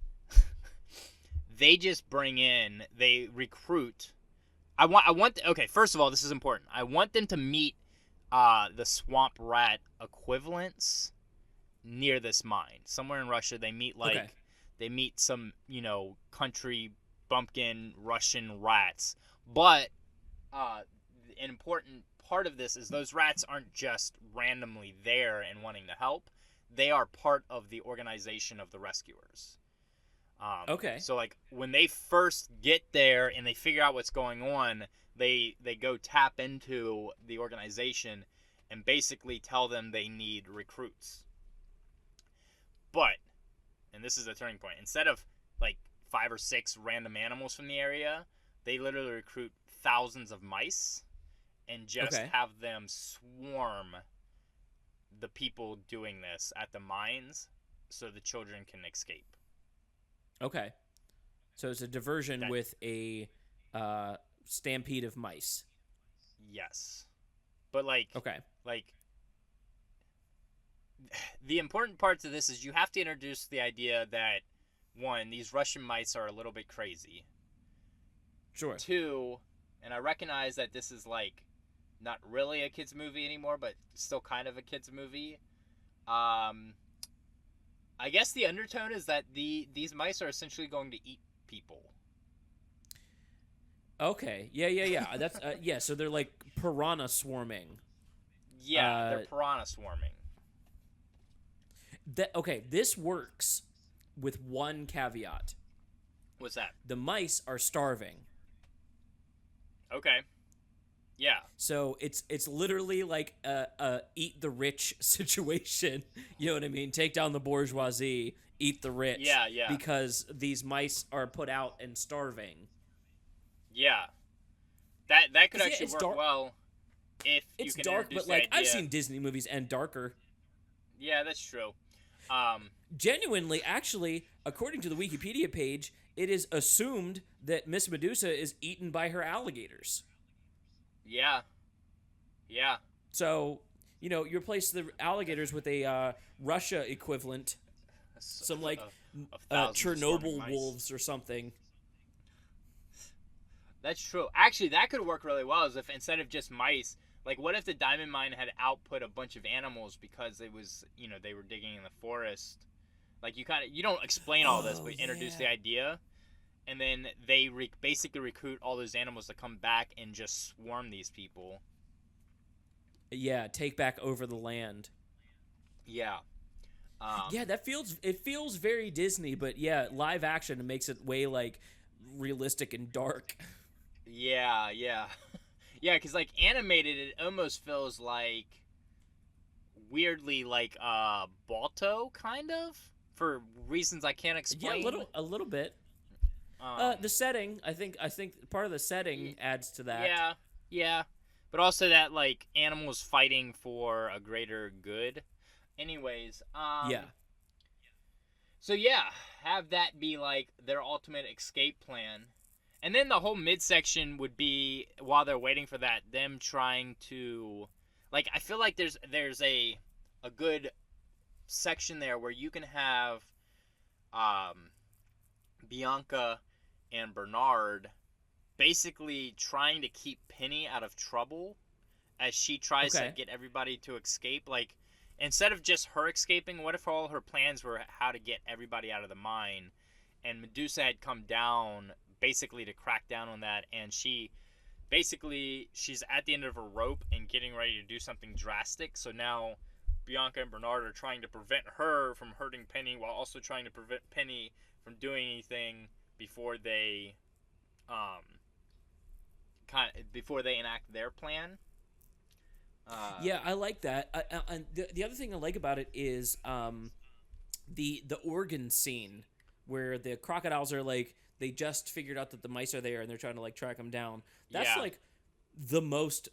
Speaker 3: they just they recruit. Okay, first of all, this is important. I want them to meet the swamp rat equivalents near this mine. Somewhere in Russia, they meet they meet some, country bumpkin Russian rats. But an important part of this is those rats aren't just randomly there and wanting to help. They are part of the organization of the rescuers. So, like, when they first get there and they figure out what's going on, they go tap into the organization and basically tell them they need recruits. But, and this is the turning point, instead of, like, 5 or 6 random animals from the area, they literally recruit thousands of mice and just have them swarm the people doing this at the mines so the children can escape.
Speaker 2: Okay. So it's a diversion with a stampede of mice.
Speaker 3: Yes. But, like...
Speaker 2: Okay.
Speaker 3: Like, the important part to this is you have to introduce the idea that, 1, these Russian mice are a little bit crazy.
Speaker 2: Sure.
Speaker 3: 2, and I recognize that this is, like, not really a kid's movie anymore, but still kind of a kid's movie. I guess the undertone is that these mice are essentially going to eat people.
Speaker 2: Okay. Yeah. That's so they're like piranha swarming.
Speaker 3: Yeah, they're piranha swarming.
Speaker 2: This works with one caveat.
Speaker 3: What's that?
Speaker 2: The mice are starving.
Speaker 3: Okay. Yeah.
Speaker 2: So it's literally like a eat the rich situation. You know what I mean? Take down the bourgeoisie, eat the rich.
Speaker 3: Yeah.
Speaker 2: Because these mice are put out and starving.
Speaker 3: Yeah. That could actually work well if you can
Speaker 2: dark, but like I've seen Disney movies end darker.
Speaker 3: Yeah, that's true.
Speaker 2: Genuinely, actually, according to the Wikipedia page, it is assumed that Miss Medusa is eaten by her alligators.
Speaker 3: Yeah.
Speaker 2: So, you replace the alligators with a Russia equivalent, some like Chernobyl wolves or something.
Speaker 3: That's true. Actually, that could work really well. As if instead of just mice, like what if the diamond mine had output a bunch of animals because it was, they were digging in the forest. Like you don't explain all this, but introduce the idea. And then they basically recruit all those animals to come back and just swarm these people.
Speaker 2: Yeah, take back over the land.
Speaker 3: Yeah.
Speaker 2: It feels very Disney, but yeah, live action makes it way like realistic and dark.
Speaker 3: Yeah. Yeah, because like animated, it almost feels like weirdly like Balto kind of, for reasons I can't explain.
Speaker 2: Yeah, a little bit. The setting, I think part of the setting adds to that.
Speaker 3: Yeah, but also that like animals fighting for a greater good. Anyways,
Speaker 2: yeah.
Speaker 3: So yeah, have that be like their ultimate escape plan. And then the whole midsection would be, while they're waiting for that, them trying to, like, I feel like there's a good section there where you can have Bianca and Bernard basically trying to keep Penny out of trouble as she tries to get everybody to escape. Like, instead of just her escaping, what if all her plans were how to get everybody out of the mine? And Medusa had come down basically to crack down on that, and she's at the end of her rope and getting ready to do something drastic. So now Bianca and Bernard are trying to prevent her from hurting Penny, while also trying to prevent Penny from doing anything before they enact their plan.
Speaker 2: Yeah, I like that. And the other thing I like about it is the organ scene where the crocodiles are like, they just figured out that the mice are there and they're trying to like track them down. That's like the most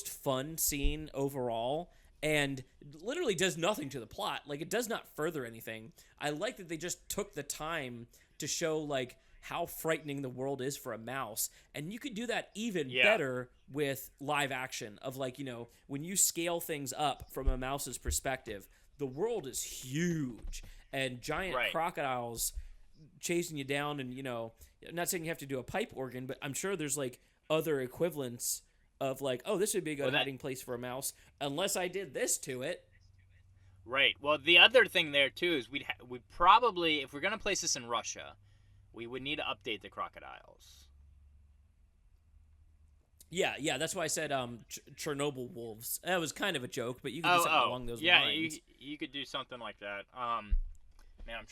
Speaker 2: fun scene overall, and literally does nothing to the plot. Like, it does not further anything. I like that they just took the time to show like how frightening the world is for a mouse, and you could do that even better with live action of, like, you know, when you scale things up from a mouse's perspective, the world is huge and giant crocodiles chasing you down. And, you know, I'm not saying you have to do a pipe organ, but I'm sure there's like other equivalents of like, oh, this would be a good hiding place for a mouse unless I did this to it.
Speaker 3: Right. Well, the other thing there too is we'd probably, if we're gonna place this in Russia, we would need to update the crocodiles.
Speaker 2: Yeah, that's why I said Chernobyl wolves. That was kind of a joke, but you could do something along those lines.
Speaker 3: Yeah, you could do something like that. Man,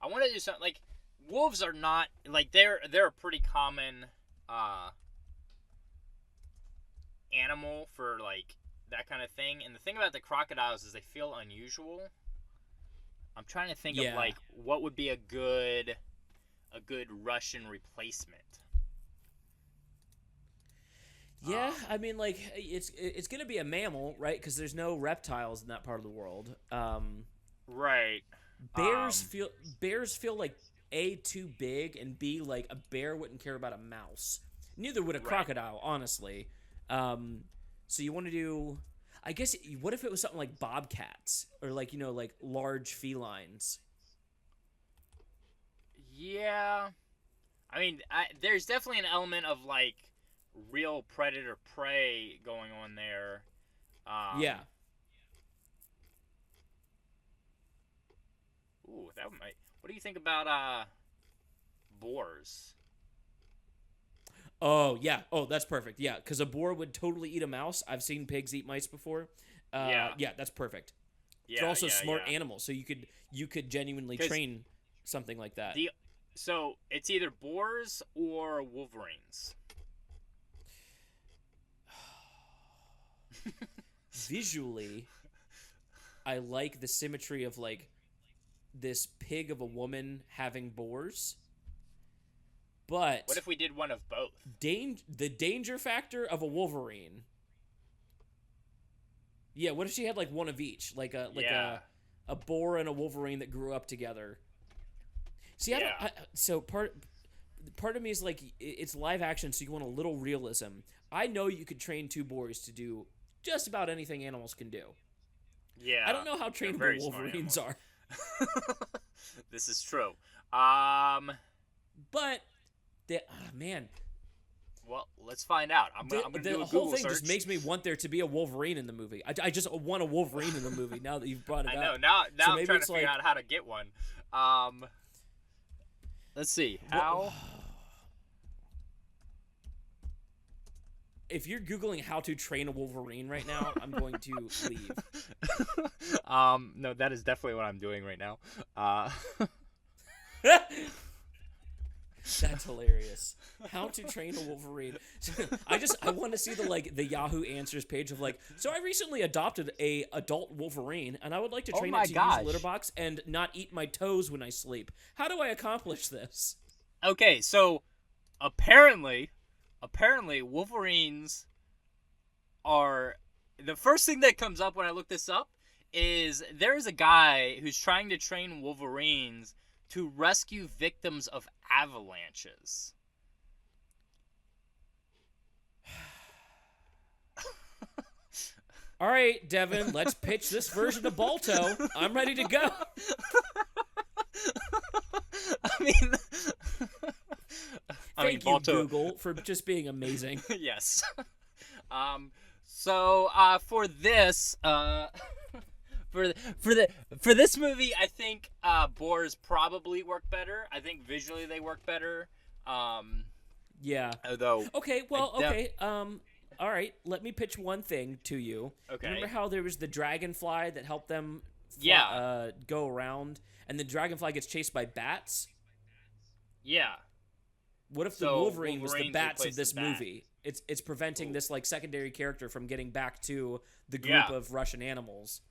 Speaker 3: I want to do something like, wolves are not like, they're a pretty common animal for like that kind of thing. And the thing about the crocodiles is they feel unusual. I'm trying to think of like what would be a good Russian replacement.
Speaker 2: Yeah, I mean, like, it's gonna be a mammal, right? Because there's no reptiles in that part of the world.
Speaker 3: Right.
Speaker 2: Bears feel like A, too big, and B, like a bear wouldn't care about a mouse. Neither would a crocodile, honestly. So you want to do, I guess, what if it was something like bobcats or like, you know, like large felines?
Speaker 3: Yeah, I mean, there's definitely an element of like real predator prey going on there.
Speaker 2: Yeah.
Speaker 3: Ooh, that might. What do you think about boars?
Speaker 2: Oh yeah. Oh, that's perfect. Yeah, because a boar would totally eat a mouse. I've seen pigs eat mice before. Yeah, that's perfect. Yeah, they're also smart animals, so you could genuinely train something like that.
Speaker 3: So it's either boars or wolverines.
Speaker 2: Visually, I like the symmetry of like this pig of a woman having boars. But
Speaker 3: what if we did one of both?
Speaker 2: The danger factor of a wolverine. Yeah, what if she had like one of each, like a boar and a wolverine that grew up together? See, so part of me is like, it's live action, so you want a little realism. I know you could train two boars to do just about anything animals can do.
Speaker 3: Yeah,
Speaker 2: I don't know how trainable wolverines are.
Speaker 3: This is true.
Speaker 2: But man.
Speaker 3: Well, let's find out. I'm gonna do a Google
Speaker 2: whole thing
Speaker 3: search.
Speaker 2: Just makes me want there to be a Wolverine in the movie. I just want a Wolverine in the movie now that you've brought it up.
Speaker 3: I know. Now so I'm trying to figure out how to get one. Let's see. How?
Speaker 2: If you're Googling how to train a Wolverine right now, I'm going to leave.
Speaker 3: No, that is definitely what I'm doing right now.
Speaker 2: That's hilarious. How to Train a Wolverine. I want to see the Yahoo Answers page of so I recently adopted a adult Wolverine and I would like to train it to use litter box and not eat my toes when I sleep. How do I accomplish this?
Speaker 3: Okay, so apparently Wolverines are the first thing that comes up when I look this up is there is a guy who's trying to train Wolverines to rescue victims of avalanches.
Speaker 2: All right, Devin, let's pitch this version of Balto. I'm ready to go. Thank you,
Speaker 3: Balto.
Speaker 2: Google, for just being amazing.
Speaker 3: Yes. So for this for this movie, I think boars probably work better. I think visually they work better.
Speaker 2: Yeah.
Speaker 3: Although.
Speaker 2: Okay. Well. Okay. All right. Let me pitch one thing to you.
Speaker 3: Okay.
Speaker 2: Remember how there was the dragonfly that helped them go around, and the dragonfly gets chased by bats?
Speaker 3: Yeah.
Speaker 2: What if the Wolverine was the bats of this movie? It's preventing this secondary character from getting back to the group of Russian animals.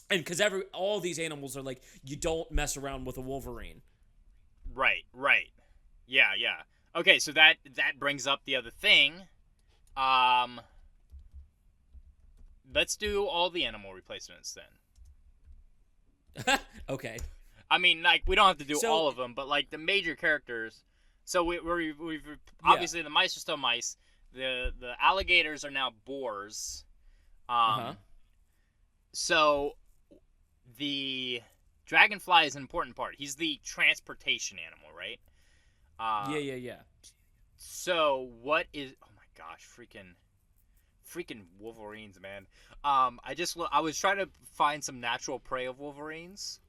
Speaker 2: And because all these animals are you don't mess around with a Wolverine.
Speaker 3: Right. Yeah. Okay, so that brings up the other thing. Let's do all the animal replacements then.
Speaker 2: Okay.
Speaker 3: I mean, we don't have to do all of them, but the major characters. So we've obviously the mice are still mice. The alligators are now boars. So the dragonfly is an important part. He's the transportation animal, right?
Speaker 2: Yeah.
Speaker 3: So what is? Oh my gosh, freaking Wolverines, man. I was trying to find some natural prey of Wolverines.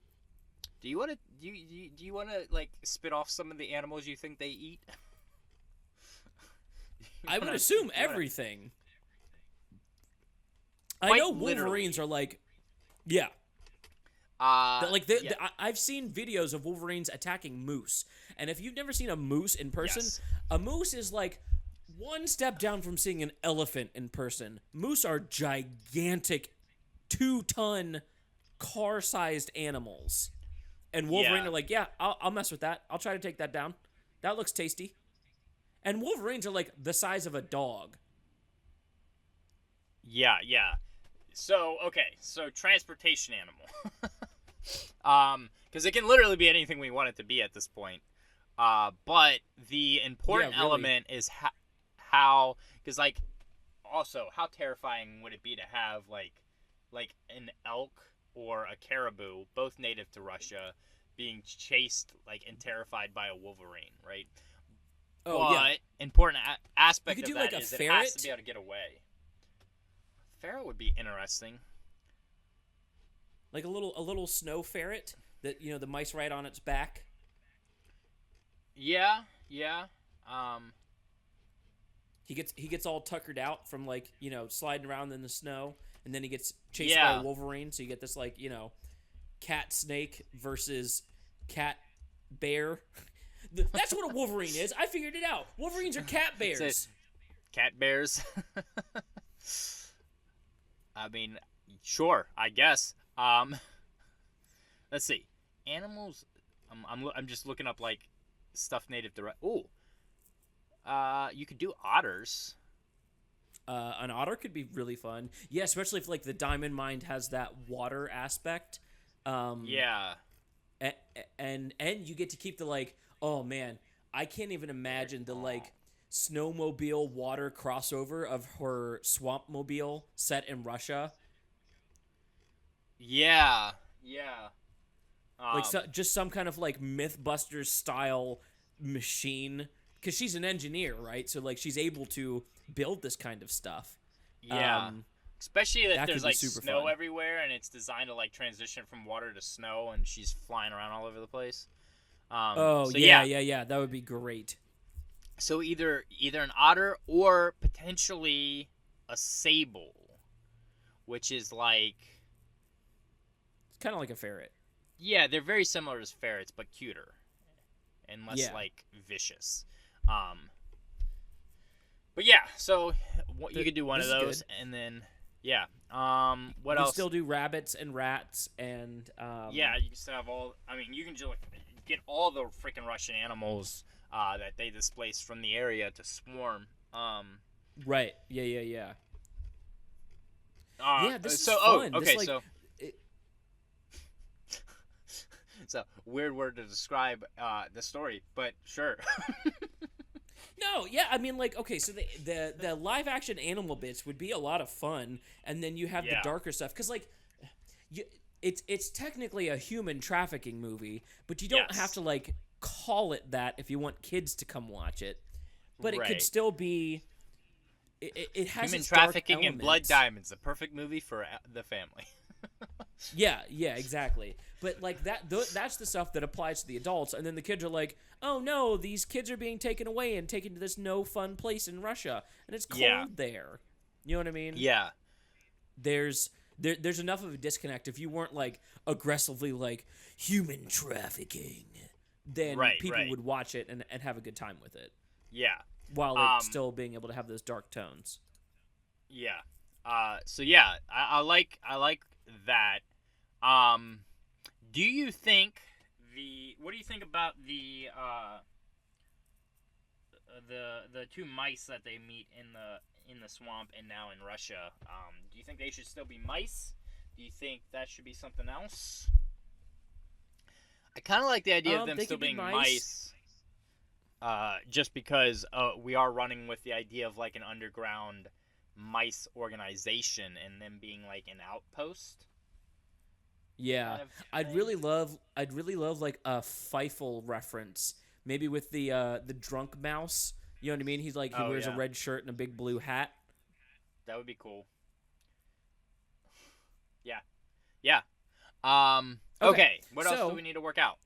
Speaker 3: Do you want to spit off some of the animals you think they eat?
Speaker 2: I would assume everything. I know Wolverines are yeah. I've seen videos of Wolverines attacking moose, and if you've never seen a moose in person, a moose is one step down from seeing an elephant in person. Moose are gigantic, 2-ton, car-sized animals, and Wolverine are I'll mess with that. I'll try to take that down. That looks tasty. And Wolverines are the size of a dog.
Speaker 3: Yeah. So transportation animal. Because it can literally be anything we want it to be at this point. But the important element is how, because also how terrifying would it be to have an elk or a caribou, both native to Russia, being chased and terrified by a Wolverine, right?
Speaker 2: Oh,
Speaker 3: but important aspect of that is it has to be able to get away. Ferret would be interesting.
Speaker 2: Like a little snow ferret that the mice ride on its back.
Speaker 3: Yeah.
Speaker 2: He gets all tuckered out from sliding around in the snow, and then he gets chased by a Wolverine. So you get this cat snake versus cat bear. That's what a Wolverine is. I figured it out. Wolverines are cat bears.
Speaker 3: Cat bears. I mean, sure, I guess. Let's see. Animals. I'm just looking up stuff native to. You could do otters.
Speaker 2: An otter could be really fun. Yeah, especially if the Diamond Mine has that water aspect.
Speaker 3: Yeah.
Speaker 2: And you get to keep the oh man, I can't even imagine the snowmobile water crossover of her Swampmobile set in Russia.
Speaker 3: Yeah.
Speaker 2: Just some kind of Mythbusters style machine, because she's an engineer, right? So she's able to build this kind of stuff.
Speaker 3: Yeah. Especially if there's snow
Speaker 2: fun.
Speaker 3: everywhere and it's designed to transition from water to snow and she's flying around all over the place.
Speaker 2: Yeah. That would be great.
Speaker 3: So either an otter or potentially a sable, which is
Speaker 2: it's kind of like a ferret.
Speaker 3: Yeah, they're very similar as ferrets, but cuter. and less like vicious. But yeah, so you could do one of those, and then what else?
Speaker 2: You still do rabbits and rats and
Speaker 3: you can still have all. I mean, you can just get all the freaking Russian animals that they displaced from the area to swarm.
Speaker 2: Right. Yeah. This is fun.
Speaker 3: Okay,
Speaker 2: this,
Speaker 3: so weird word to describe the story, but sure.
Speaker 2: No, yeah, I mean, like, okay, so the live action animal bits would be a lot of fun, and then you have the darker stuff, because like, it's technically a human trafficking movie, but you don't have to like call it that if you want kids to come watch it, but it could still be. It has
Speaker 3: human trafficking and blood diamonds, the perfect movie for the family.
Speaker 2: Yeah, exactly. But like that's the stuff that applies to the adults, and then the kids are like, "Oh no, these kids are being taken away and taken to this no fun place in Russia, and it's cold there." You know what I mean?
Speaker 3: Yeah.
Speaker 2: There's enough of a disconnect. If you weren't like aggressively like human trafficking, then people would watch it and have a good time with it.
Speaker 3: Yeah.
Speaker 2: While it's still being able to have those dark tones.
Speaker 3: Yeah. I like that. Do you think what do you think about the two mice that they meet in the swamp and now in Russia? Do you think they should still be mice? Do you think that should be something else? I kind of like the idea of them still being mice. Just because we are running with the idea of like an underground mice organization and them being like an outpost.
Speaker 2: Yeah,
Speaker 3: kind of
Speaker 2: I'd really love like a Fievel reference, maybe with the drunk mouse. You know what I mean? He's like he wears a red shirt and a big blue hat.
Speaker 3: That would be cool. Yeah. Okay. What else do we need to work out?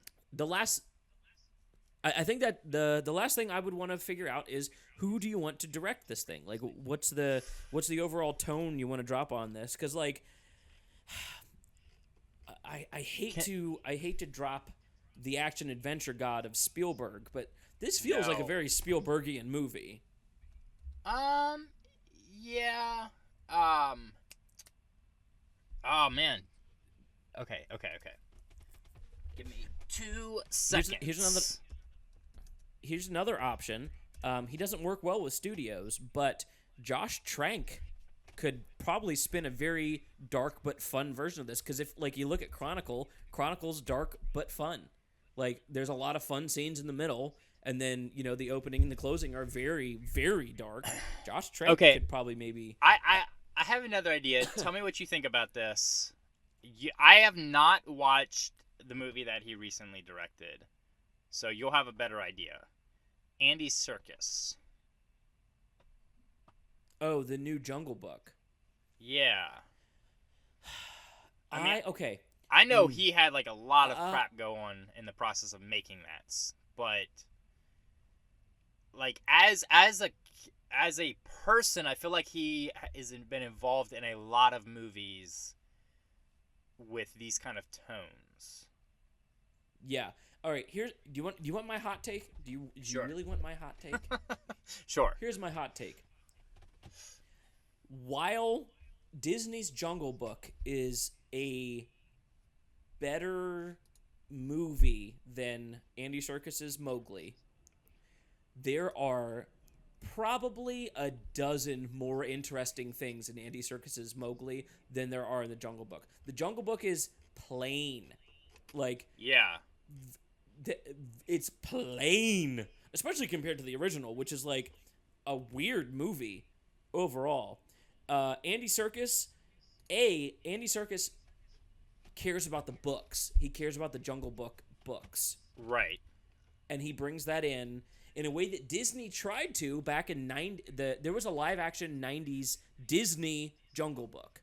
Speaker 2: I think that the last thing I would want to figure out is who do you want to direct this thing? Like, what's the overall tone you want to drop on this? Because like, I hate to drop the action adventure god of Spielberg, but this feels like a very Spielbergian movie.
Speaker 3: Yeah. Oh man. Okay. Give me 2 seconds.
Speaker 2: Here's another option. He doesn't work well with studios, but Josh Trank could probably spin a very dark but fun version of this. Because if like you look at Chronicle's dark but fun. Like there's a lot of fun scenes in the middle, and then the opening and the closing are very very dark. Josh Trank could probably maybe.
Speaker 3: I have another idea. Tell me what you think about this. I have not watched the movie that he recently directed, so you'll have a better idea. Andy Serkis.
Speaker 2: Oh, the new Jungle Book.
Speaker 3: Yeah.
Speaker 2: Okay.
Speaker 3: I know he had like a lot of crap go on in the process of making that, but like as a person, I feel like he has been involved in a lot of movies with these kind of tones.
Speaker 2: Yeah. All right. Do you want my hot take? Do you really want my hot take?
Speaker 3: Sure.
Speaker 2: Here's my hot take. While Disney's Jungle Book is a better movie than Andy Serkis's Mowgli, there are probably a dozen more interesting things in Andy Serkis's Mowgli than there are in the Jungle Book. The Jungle Book is plain. Like,
Speaker 3: yeah.
Speaker 2: It's plain, especially compared to the original, which is like a weird movie overall. Andy Serkis cares about the books. He cares about the Jungle Book books.
Speaker 3: Right.
Speaker 2: And he brings that in a way that Disney tried to back in there was a live action 90s Disney Jungle Book.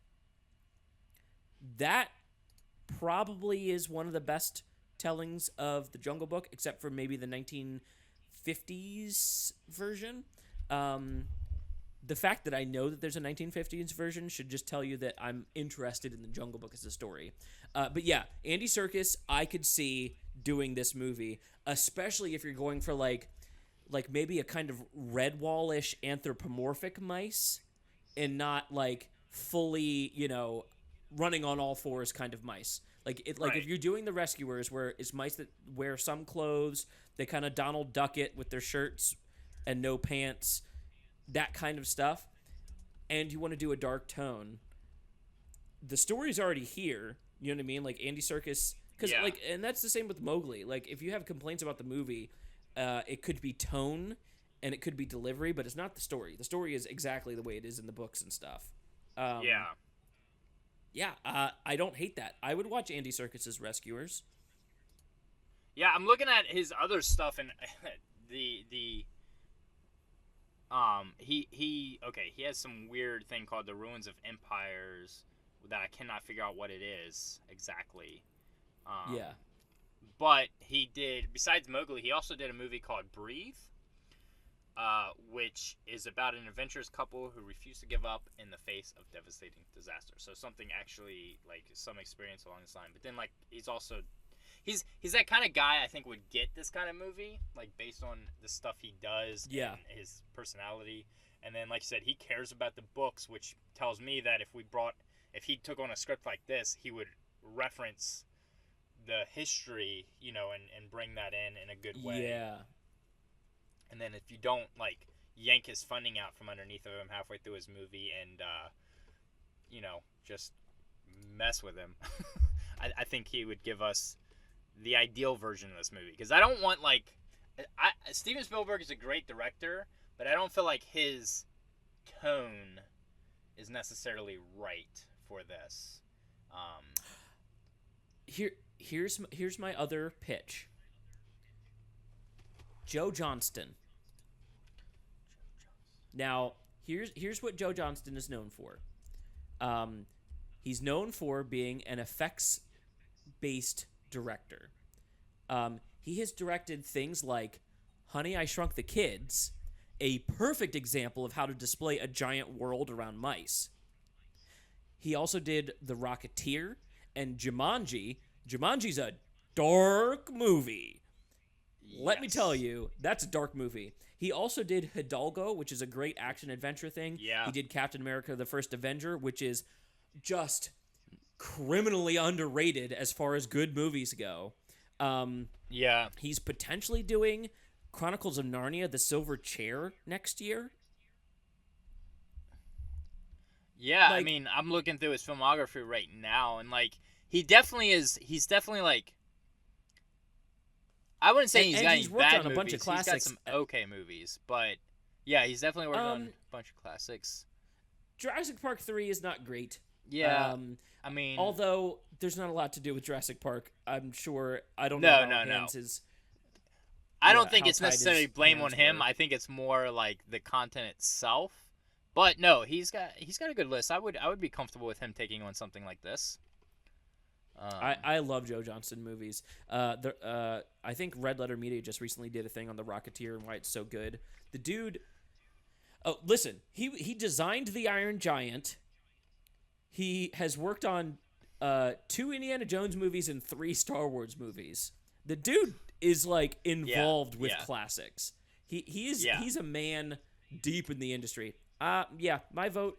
Speaker 2: That probably is one of the best tellings of the Jungle Book, except for maybe the 1950s version. the fact that I know that there's a 1950s version should just tell you that I'm interested in the Jungle Book as a story. But yeah, Andy Serkis, I could see doing this movie, especially if you're going for like maybe a kind of Redwall-ish anthropomorphic mice, and not like fully, running on all fours kind of mice. Like if you're doing The Rescuers, where it's mice that wear some clothes, they kind of Donald Duck it with their shirts and no pants, that kind of stuff, and you want to do a dark tone, the story's already here. You know what I mean? Like Andy Serkis, because and that's the same with Mowgli. Like if you have complaints about the movie, it could be tone and it could be delivery, but it's not the story. The story is exactly the way it is in the books and stuff. I don't hate that. I would watch Andy Serkis's Rescuers.
Speaker 3: Yeah, I'm looking at his other stuff, and he has some weird thing called The Ruins of Empires that I cannot figure out what it is exactly. But he did, besides Mowgli, he also did a movie called Breathe, which is about an adventurous couple who refuse to give up in the face of devastating disaster. So something actually, like, some experience along this line. But then, like, he's that kind of guy I think would get this kind of movie, like, based on the stuff he does and his personality. And then, like you said, he cares about the books, which tells me that if he took on a script like this, he would reference the history, and bring that in a good way.
Speaker 2: Yeah.
Speaker 3: And then if you don't, like, yank his funding out from underneath of him halfway through his movie and, just mess with him, I think he would give us the ideal version of this movie. Because I don't want, like... Steven Spielberg is a great director, but I don't feel like his tone is necessarily right for this.
Speaker 2: Here's my other pitch. Joe Johnston. Now, here's what Joe Johnston is known for. He's known for being an effects-based director. He has directed things like Honey, I Shrunk the Kids, a perfect example of how to display a giant world around mice. He also did The Rocketeer and Jumanji. Jumanji's a dark movie. Yes. Let me tell you, that's a dark movie. He also did Hidalgo, which is a great action-adventure thing.
Speaker 3: Yeah.
Speaker 2: He did Captain America: The First Avenger, which is just criminally underrated as far as good movies go. He's potentially doing Chronicles of Narnia: The Silver Chair next year.
Speaker 3: Yeah, I mean, I'm looking through his filmography right now, and, like, he's definitely, like, I wouldn't say he's got any bad movies. Bunch of classics. He's got some okay movies, but yeah, he's definitely working on a bunch of classics.
Speaker 2: Jurassic Park 3 is not great.
Speaker 3: Yeah, I mean,
Speaker 2: although there's not a lot to do with Jurassic Park, I'm sure. I don't know how Hans is.
Speaker 3: I don't think it's necessarily blame on him. I think it's more like the content itself. But no, he's got a good list. I would be comfortable with him taking on something like this.
Speaker 2: I love Joe Johnston movies. I think Red Letter Media just recently did a thing on The Rocketeer and why it's so good. The dude... Oh, listen. He designed The Iron Giant. He has worked on 2 Indiana Jones movies and 3 Star Wars movies. The dude is, like, involved with classics. He's a man deep in the industry. My vote...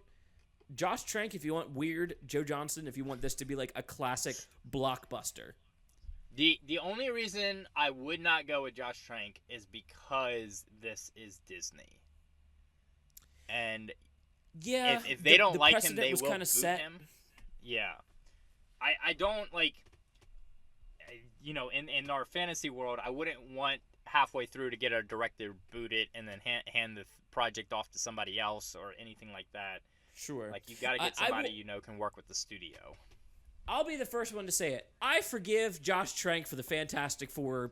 Speaker 2: Josh Trank if you want weird, Joe Johnston if you want this to be like a classic blockbuster.
Speaker 3: The only reason I would not go with Josh Trank is because this is Disney. And if they don't like him, they will boot him. Yeah. I don't, like, in our fantasy world, I wouldn't want halfway through to get a director booted and then hand the project off to somebody else or anything like that.
Speaker 2: Sure.
Speaker 3: Like, you got to get somebody can work with the studio.
Speaker 2: I'll be the first one to say it. I forgive Josh Trank for the Fantastic Four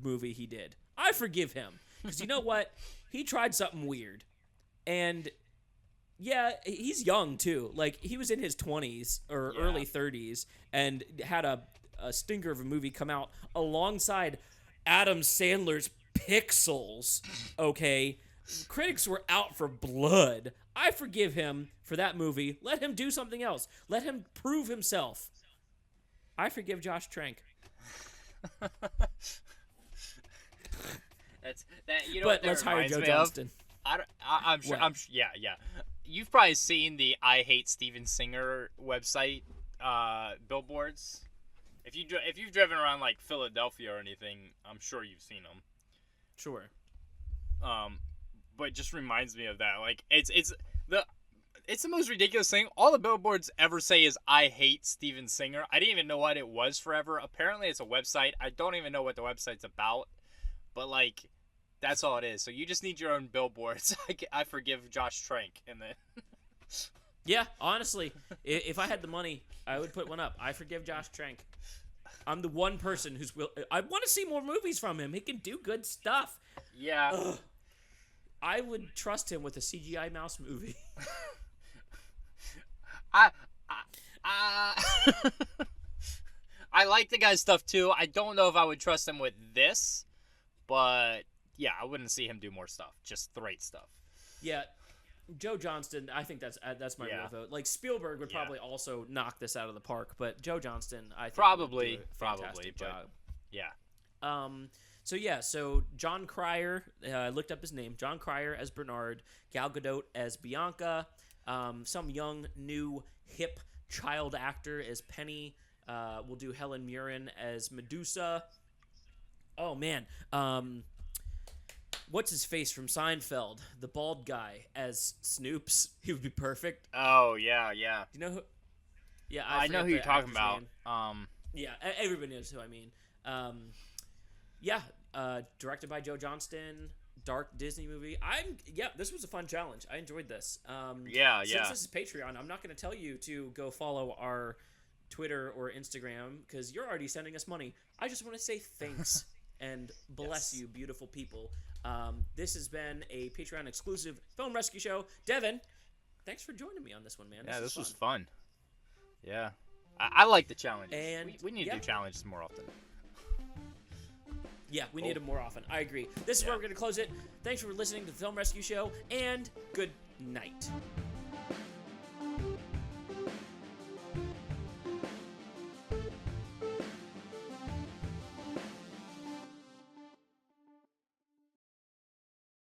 Speaker 2: movie he did. I forgive him. Because you know what? He tried something weird. And, yeah, he's young, too. Like, he was in his 20s or early 30s and had a stinker of a movie come out alongside Adam Sandler's Pixels, okay? critics were out for blood. I forgive him for that movie. Let him do something else. Let him prove himself. I forgive Josh Trank.
Speaker 3: But
Speaker 2: let's hire Joe Johnston.
Speaker 3: I'm sure. Yeah. You've probably seen the I Hate Steven Singer website billboards. If you've driven around like Philadelphia or anything, I'm sure you've seen them.
Speaker 2: Sure.
Speaker 3: But it just reminds me of that. Like it's the most ridiculous thing. All the billboards ever say is I hate Steven Singer. I didn't even know what it was forever. Apparently it's a website. I don't even know what the website's about. But like that's all it is. So you just need your own billboards. I forgive Josh Trank and then
Speaker 2: Yeah, honestly, if I had the money, I would put one up. I forgive Josh Trank. I'm the one person I want to see more movies from him. He can do good stuff.
Speaker 3: Yeah.
Speaker 2: Ugh. I would trust him with a CGI mouse movie.
Speaker 3: I like the guy's stuff too. I don't know if I would trust him with this, but yeah, I wouldn't see him do more stuff. Just the right stuff.
Speaker 2: Yeah, Joe Johnston. I think that's my real vote. Like Spielberg would probably also knock this out of the park, but Joe Johnston, I think
Speaker 3: probably
Speaker 2: would do a fantastic job.
Speaker 3: Yeah.
Speaker 2: So John Cryer, I looked up his name. John Cryer as Bernard, Gal Gadot as Bianca, some young, new, hip child actor as Penny. We'll do Helen Mirren as Medusa. Oh, man. What's his face from Seinfeld? The bald guy as Snoops. He would be perfect.
Speaker 3: Oh, yeah.
Speaker 2: Do you know who? Yeah,
Speaker 3: I know who you're talking about.
Speaker 2: Yeah, everybody knows who I mean. Directed by Joe Johnston, dark Disney movie. This was a fun challenge. I enjoyed this. Since this is Patreon, I'm not going to tell you to go follow our Twitter or Instagram because you're already sending us money. I just want to say thanks and bless you, beautiful people. This has been a Patreon exclusive Film Rescue Show. Devin, thanks for joining me on this one, man.
Speaker 3: This was fun. Yeah. I like the challenges.
Speaker 2: And
Speaker 3: we need to do challenges more often.
Speaker 2: Yeah, we need them more often. I agree. This is where we're going to close it. Thanks for listening to the Film Rescue Show, and good night.